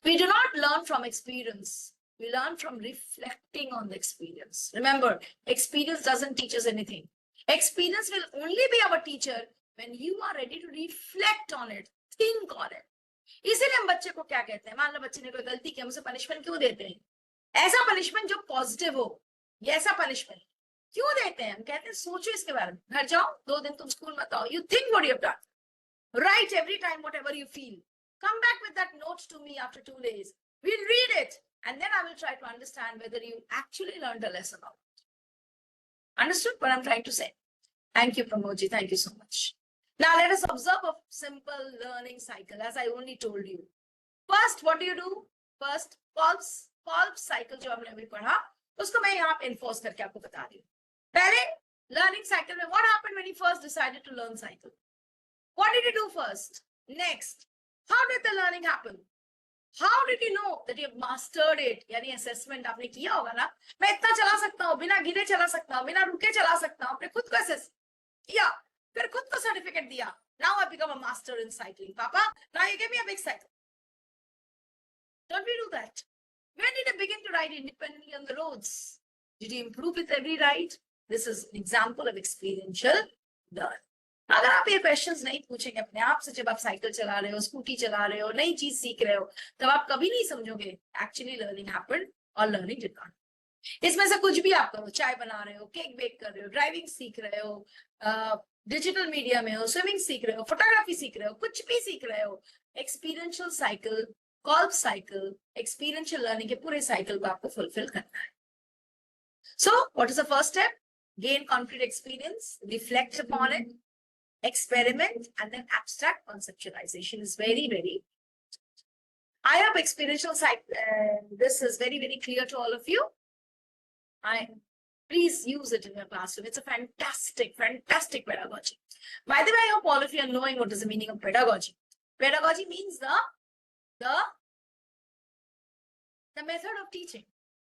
we do not learn from experience. We learn from reflecting on the experience. Remember, experience doesn't teach us anything. Experience will only be our teacher when you are ready to reflect on it, think on it. इसीलिए हम बच्चे को क्या कहते हैं, मान लो बच्चे ने कोई गलती की, हम उसे पनिशमेंट क्यों देते हैं? ऐसा पनिशमेंट जो पॉजिटिव हो. ये ऐसा पनिशमेंट क्यों देते हैं? हम कहते हैं सोचो इसके बारे में, घर जाओ 2 दिन तुम स्कूल मत आओ, you think what you have done, write every time whatever you feel, come back with that note to me after 2 days, we'll read it, and then I will try to understand whether you actually learned a lesson or not. Understood what I'm trying to say? Thank you, Pramodji. Thank you so much. Now let us observe a simple learning cycle, as I only told you. First, what do? First, Kolb's cycle जो हमने अभी पढ़ा, उसको मैं यहाँ पे enforce करके आपको बता रही हूँ. पहले learning cycle में what happened when he first decided to learn cycle? What did he do first? Next, how did the learning happen? How did you know that you have mastered it? यानी assessment आपने किया होगा ना, मैं इतना चला सकता हूँ, बिना गिरे चला सकता हूँ, बिना रुके चला सकता हूँ, अपने खुद को assess किया, फिर खुद को सर्टिफिकेट दिया. Now I become a master in cycling. Papa, now you give me a big cycle. Don't we do that? When did you begin to ride independently on the roads? Did you improve with every ride? This is an example of experiential learning. अगर आप ये questions नहीं पूछेंगे अपने आप से जब आप साइकिल चला रहे हो, स्कूटी चला रहे हो, नई चीज सीख रहे हो, तब आप कभी नहीं समझोगे एक्चुअली लर्निंग हैपेंड और लर्निंग डिड नॉट. इसमें से कुछ भी आप करो, चाय बना रहे हो, केक बेक कर रहे हो, ड्राइविंग सीख रहे हो, डिजिटल मीडिया में हो, स्विमिंग सीख रहे हो, फोटोग्राफी सीख रहे हो, कुछ भी सीख रहे हो, experiential cycle, Kolb cycle, experiential learning के पूरे साइकिल को आपको फुलफिल करना है. So, what is the first step? Gain concrete experience, reflect upon it, experiment, and then abstract conceptualization is very, very. I hope experiential this is very, very clear to all of you. Please use it in your classroom. It's a fantastic, fantastic pedagogy. By the way, I hope all of you are knowing what is the meaning of pedagogy. Pedagogy means the method of teaching.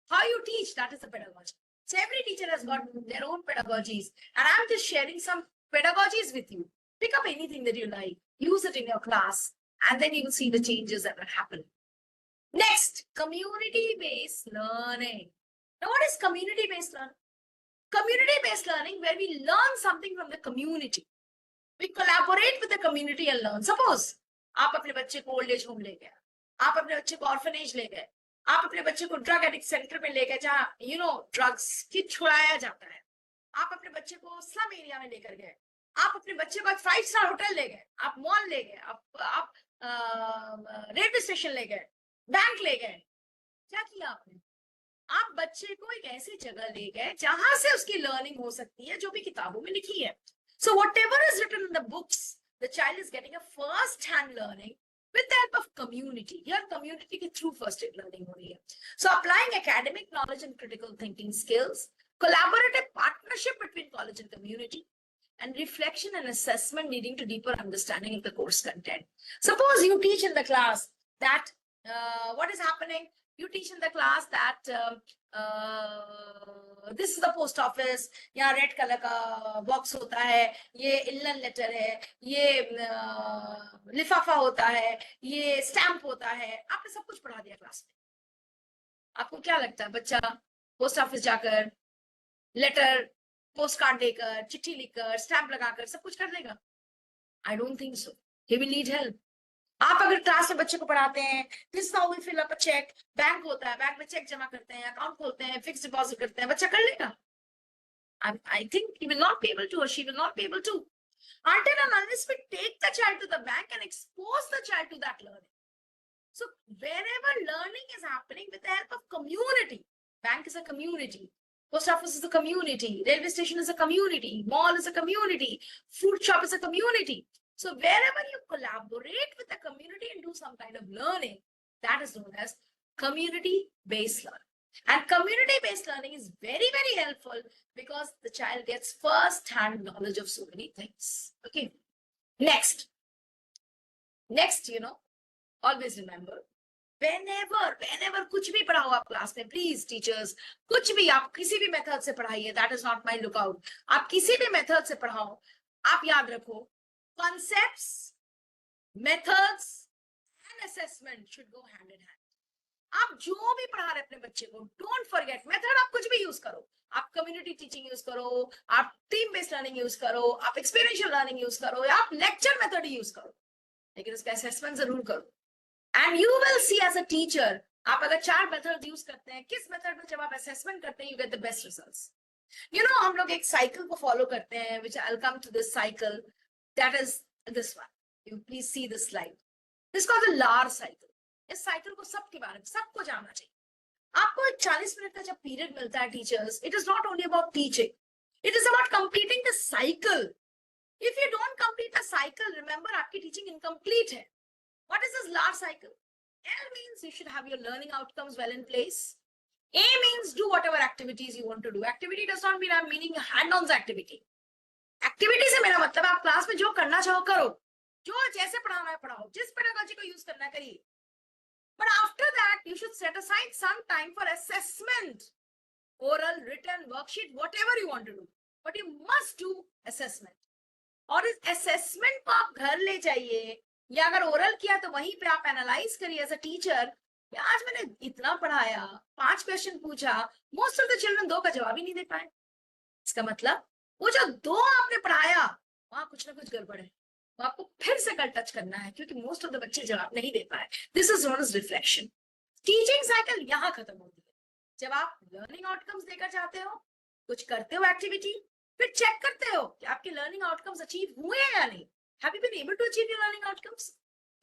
How you teach, that is the pedagogy. So every teacher has got their own pedagogies, and I'm just sharing some pedagogies with you. Pick up anything that you like, use it in your class, and then you will see the changes that will happen. Next, community-based learning. Now, what is community-based learning? Community-based learning, where we learn something from the community. We collaborate with the community and learn. Suppose, आप अपने बच्चे को old age home ले गए, आप अपने बच्चे को orphanage ले गए, आप अपने बच्चे को drug addict center में ले गए जहाँ drugs की छुड़ाया जाता है, आप अपने बच्चे को slum area में लेकर गए, आप अपने बच्चे को 5-star होटल ले गए, आप मॉल ले गए, आप रेलवे स्टेशन ले गए, बैंक ले गए. क्या किया आपने? आप बच्चे को एक ऐसी जगह ले गए जहां से उसकी लर्निंग हो सकती है जो भी किताबों में लिखी है. So whatever is written in the books, the child is getting a first-hand learning with the help of community. Here, community के through first-hand learning हो रही है. So applying academic knowledge and critical thinking skills, collaborative partnership between college and community, and reflection and assessment leading to deeper understanding of the course content. Suppose you teach in the class that what is happening? You teach in the class that this is the post office. यहाँ red color का box होता है, ये inland letter है, ये लिफाफा होता है, ये stamp होता है. आपने सब कुछ पढ़ा दिया क्लास में. आपको क्या लगता है बच्चा पोस्ट ऑफिस जाकर लेटर पोस्ट कार्ड लेकर, चिट्ठी लिखकर, स्टैम्प लगाकर सब कुछ कर लेगा? I don't think so. He will need help. आप अगर क्लास में बच्चे को पढ़ाते हैं, this how we fill up a cheque, bank होता है, बैंक में चेक जमा करते हैं, अकाउंट खोलते हैं, फिक्स डिपॉजिट करते हैं, बच्चा कर लेगा? I think he will not be able to, or she will not be able to, until and unless we take the child to the bank and expose the child to that learning. So wherever learning is happening with the help of community, bank is a community, post office is a community, railway station is a community, mall is a community, fruit shop is a community. So wherever you collaborate with the community and do some kind of learning, that is known as community-based learning. And community-based learning is very, very helpful because the child gets first-hand knowledge of so many things. Okay. Next, always remember, whenever कुछ भी पढ़ाओ आप class में, please teachers, कुछ भी आप किसी भी मेथड से पढ़ाइए, that is not my lookout, आप किसी भी मेथड से पढ़ाओ, आप याद रखो, concepts, methods and assessment should go hand in hand. आप जो भी पढ़ा रहे अपने बच्चे को, डोंट फॉरगेट मेथड. आप कुछ भी यूज करो, आप कम्युनिटी टीचिंग यूज करो, आप टीम बेस्ड लर्निंग यूज करो, आप एक्सपीरियंशियल लर्निंग यूज करो, या आप लेक्चर मेथड यूज करो, लेकिन उसका असेसमेंट जरूर करो. And you will see as a teacher, आप अगर 4 मेथड यूज करते हैं, किस मेथड में जब आप असेसमेंट करते हैं, you get the best results. हम लोग एक साइकिल को फॉलो करते हैं, which I will come to this cycle, that is this one. You please see this slide. This called the लार साइकिल. इस साइकिल को सबके बारे में सबको जानना चाहिए. आपको एक 40 मिनट का जब पीरियड मिलता है teachers, it is not only about teaching, it is about completing the cycle. If you don't complete the cycle, remember आपकी teaching incomplete है. What is this large cycle? L means you should have your learning outcomes well in place. A means do whatever activities you want to do. Activity does not mean I'm meaning hand-on activity. Activity से मेरा मतलब आप class में जो करना चाहो करो, जो जैसे पढ़ाना है पढ़ाओ, जिस pedagogy को यूज करना है करिए. But after that, you should set aside some time for assessment, oral, written, worksheet, whatever you want to do. But you must do assessment. और इस असेसमेंट को आप घर ले जाइए, या अगर ओरल किया तो वहीं पे आप एनालाइज करिए एज अ टीचर. आज मैंने इतना पढ़ाया, 5 क्वेश्चन पूछा, मोस्ट ऑफ द चिल्ड्रन 2 का जवाब ही नहीं दे पाए. इसका मतलब वो जो 2 आपने पढ़ाया, वहां कुछ ना कुछ गड़बड़ है, वो आपको फिर से कल टच करना है, क्योंकि मोस्ट ऑफ द बच्चे जवाब नहीं दे पाए. This is known as reflection. Teaching cycle यहाँ खत्म होती है जब आप लर्निंग आउटकम्स देकर जाते हो, कुछ करते हो एक्टिविटी, फिर चेक करते हो कि आपके लर्निंग आउटकम्स अचीव हुए हैं या नहीं. Have you been able to achieve your learning outcomes?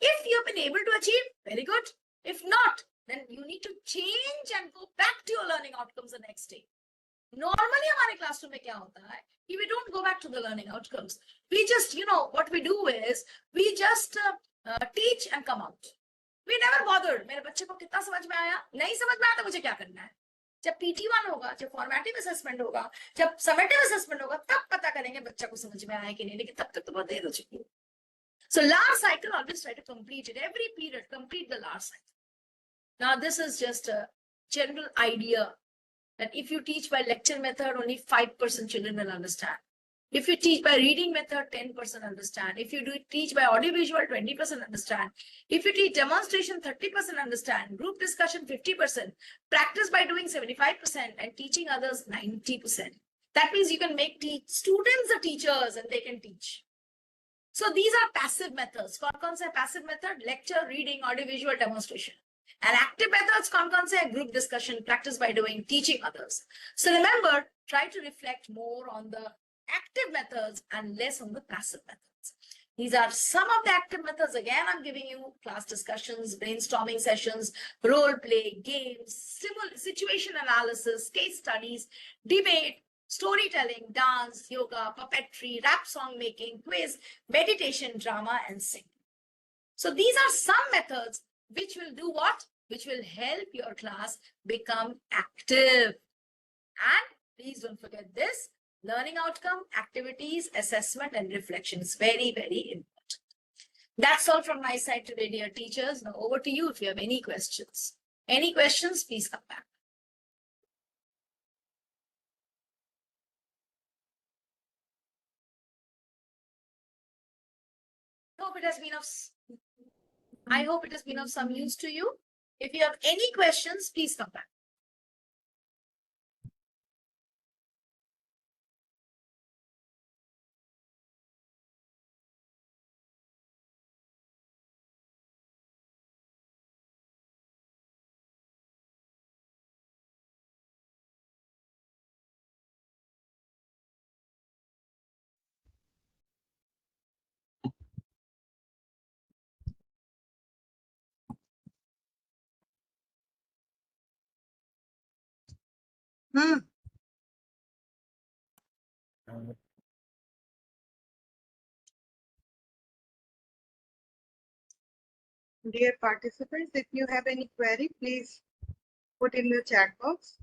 If you have been able to achieve, very good. If not, then you need to change and go back to your learning outcomes the next day. Normally हमारे classroom में क्या होता है कि we don't go back to the learning outcomes. We just, what we do is we just teach and come out. We never bothered. मेरे बच्चे को कितना समझ में आया, नहीं समझ में आया तो मुझे क्या करना है. जब PT1 होगा, जब फॉर्मेटिव असेसमेंट होगा, जब समेटिव असेसमेंट होगा, तब पता करेंगे बच्चा को समझ में आया कि नहीं, लेकिन तब तक तो बहुत देर हो चुकी है. So large cycle, always try to complete it. Every period, complete the large cycle. Now this is just a general idea that if you teach by lecture method, only 5% children will understand. If you teach by reading method, 10% understand. If you teach by audiovisual, 20% understand. If you teach demonstration, 30% understand. Group discussion, 50%. Practice by doing 75%, and teaching others 90%. That means you can make students the teachers and they can teach. So these are passive methods. कौन सा passive method? Lecture, reading, audiovisual, demonstration. And active methods कौन से? Group discussion, practice by doing, teaching others. So remember, try to reflect more on the active methods and less on the passive methods. These are some of the active methods. Again, I'm giving you class discussions, brainstorming sessions, role play, games, situation analysis, case studies, debate, storytelling, dance, yoga, puppetry, rap song making, quiz, meditation, drama, and singing. So these are some methods which will do what? Which will help your class become active. And please don't forget this. Learning outcome, activities, assessment, and reflection is very, very important. That's all from my side today, dear teachers. Now over to you if you have any questions. Any questions, please come back. I hope it has been of some use to you. If you have any questions, please come back. Hmm. Dear participants, if you have any query, please put in the chat box.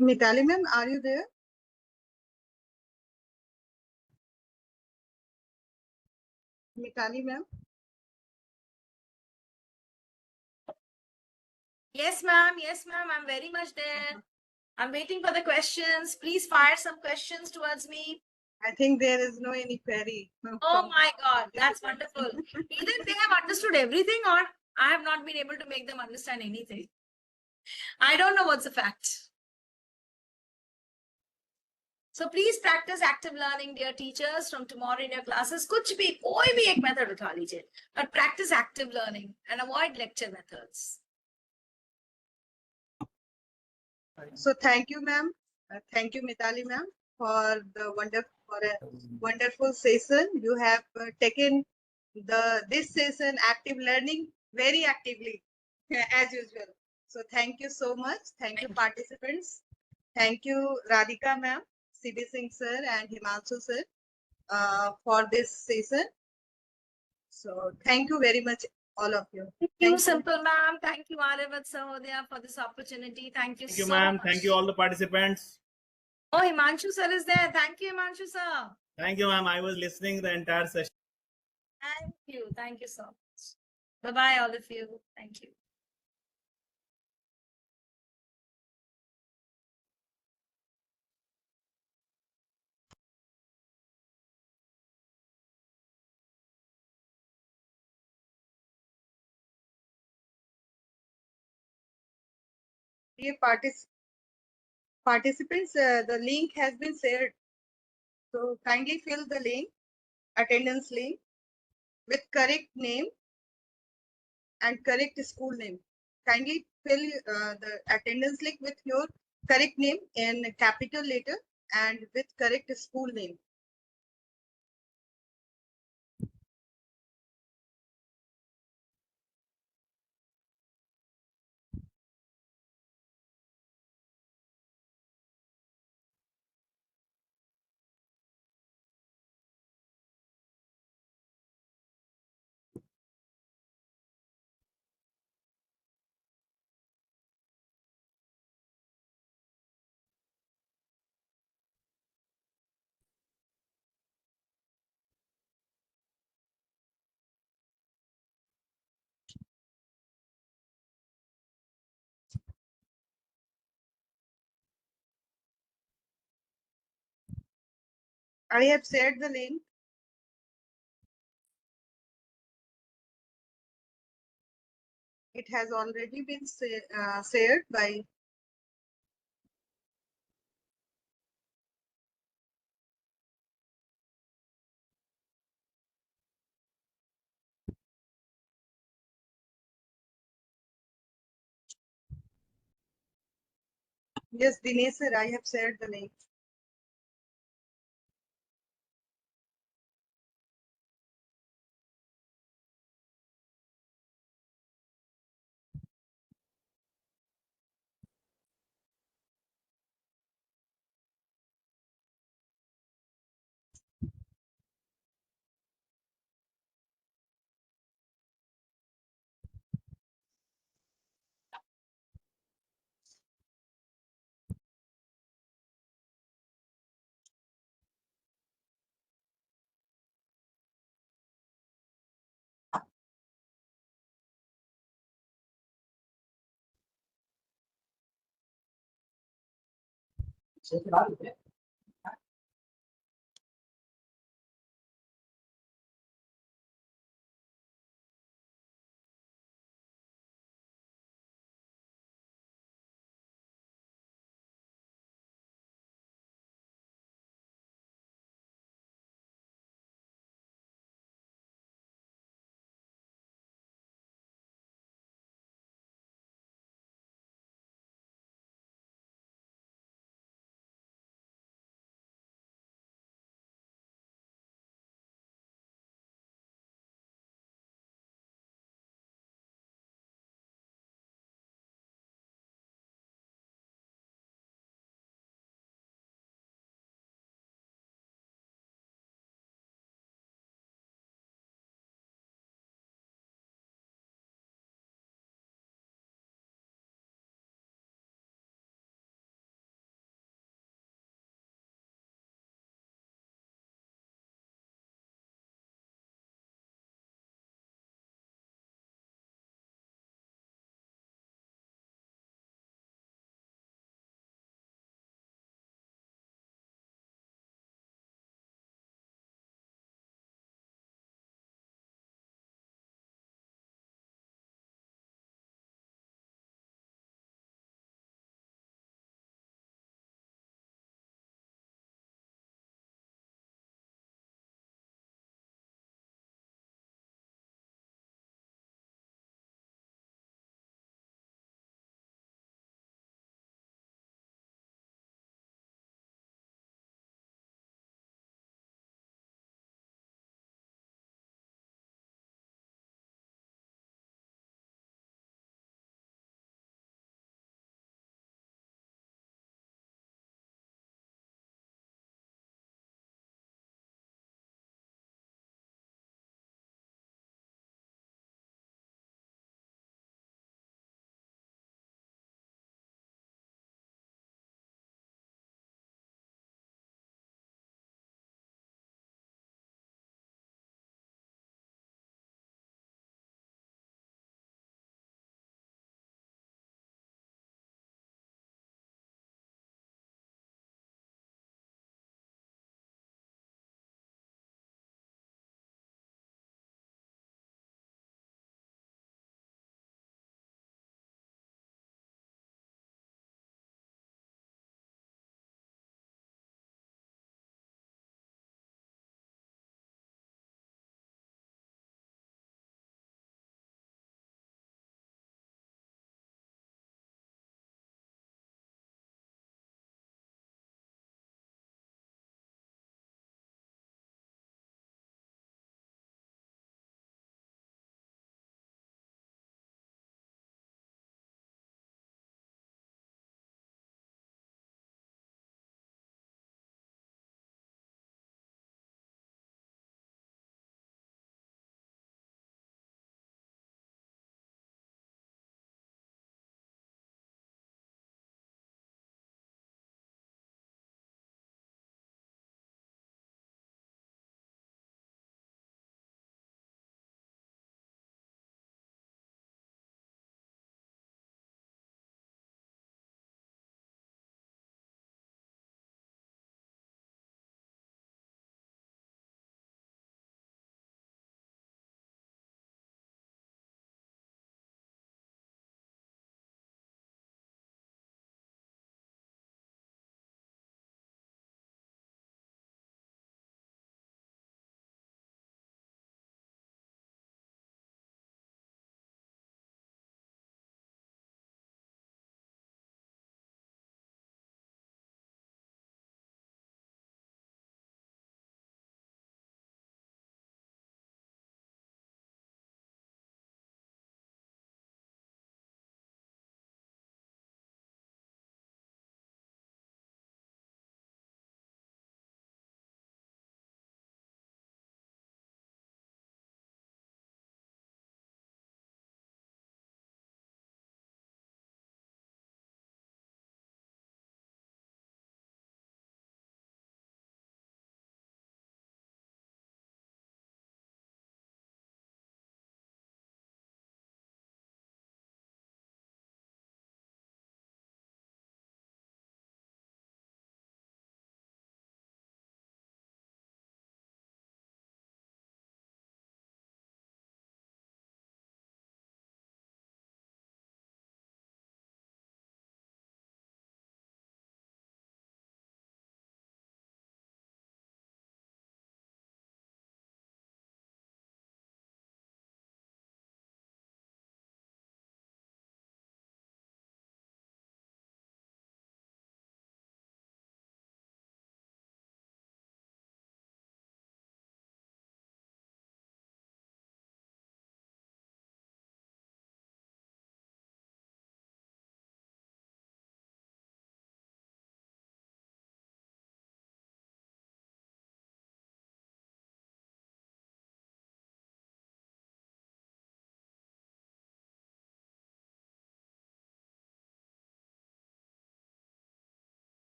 Mitali ma'am, are you there? Mitali ma'am. Yes, ma'am. Yes, ma'am. I'm very much there. I'm waiting for the questions. Please fire some questions towards me. I think there is no any query. Oh my God, that's wonderful. Either they have understood everything or I have not been able to make them understand anything. I don't know what's the fact. So please practice active learning, dear teachers, from tomorrow in your classes. कुछ भी कोई भी एक method उठा लीजिए, but practice active learning and avoid lecture methods. So thank you, ma'am. Thank you, Mitali ma'am, for a wonderful session. You have taken this session active learning very actively as usual. So thank you so much. Thank you, participants. Thank you, Radhika ma'am, CB Singh sir, and Himanshu sir for this session. So thank you very much, all of you. Thank you, Simple ma'am. Thank you, Aravat Sahodaya, for this opportunity. Thank you Thank you, so ma'am. much. Thank you, all the participants. Oh, Himanshu sir is there. Thank you, Himanshu sir. Thank you, ma'am. I was listening the entire session. Thank you. Thank you so much. Bye-bye, all of you. Thank you. Dear participants, the link has been shared. So kindly fill the link, attendance link, with correct name and correct school name. Kindly fill the attendance link with your correct name in capital letter and with correct school name. I have shared the link. It has already been shared by yes, Dinesh sir. I have shared the link. 6 के बाद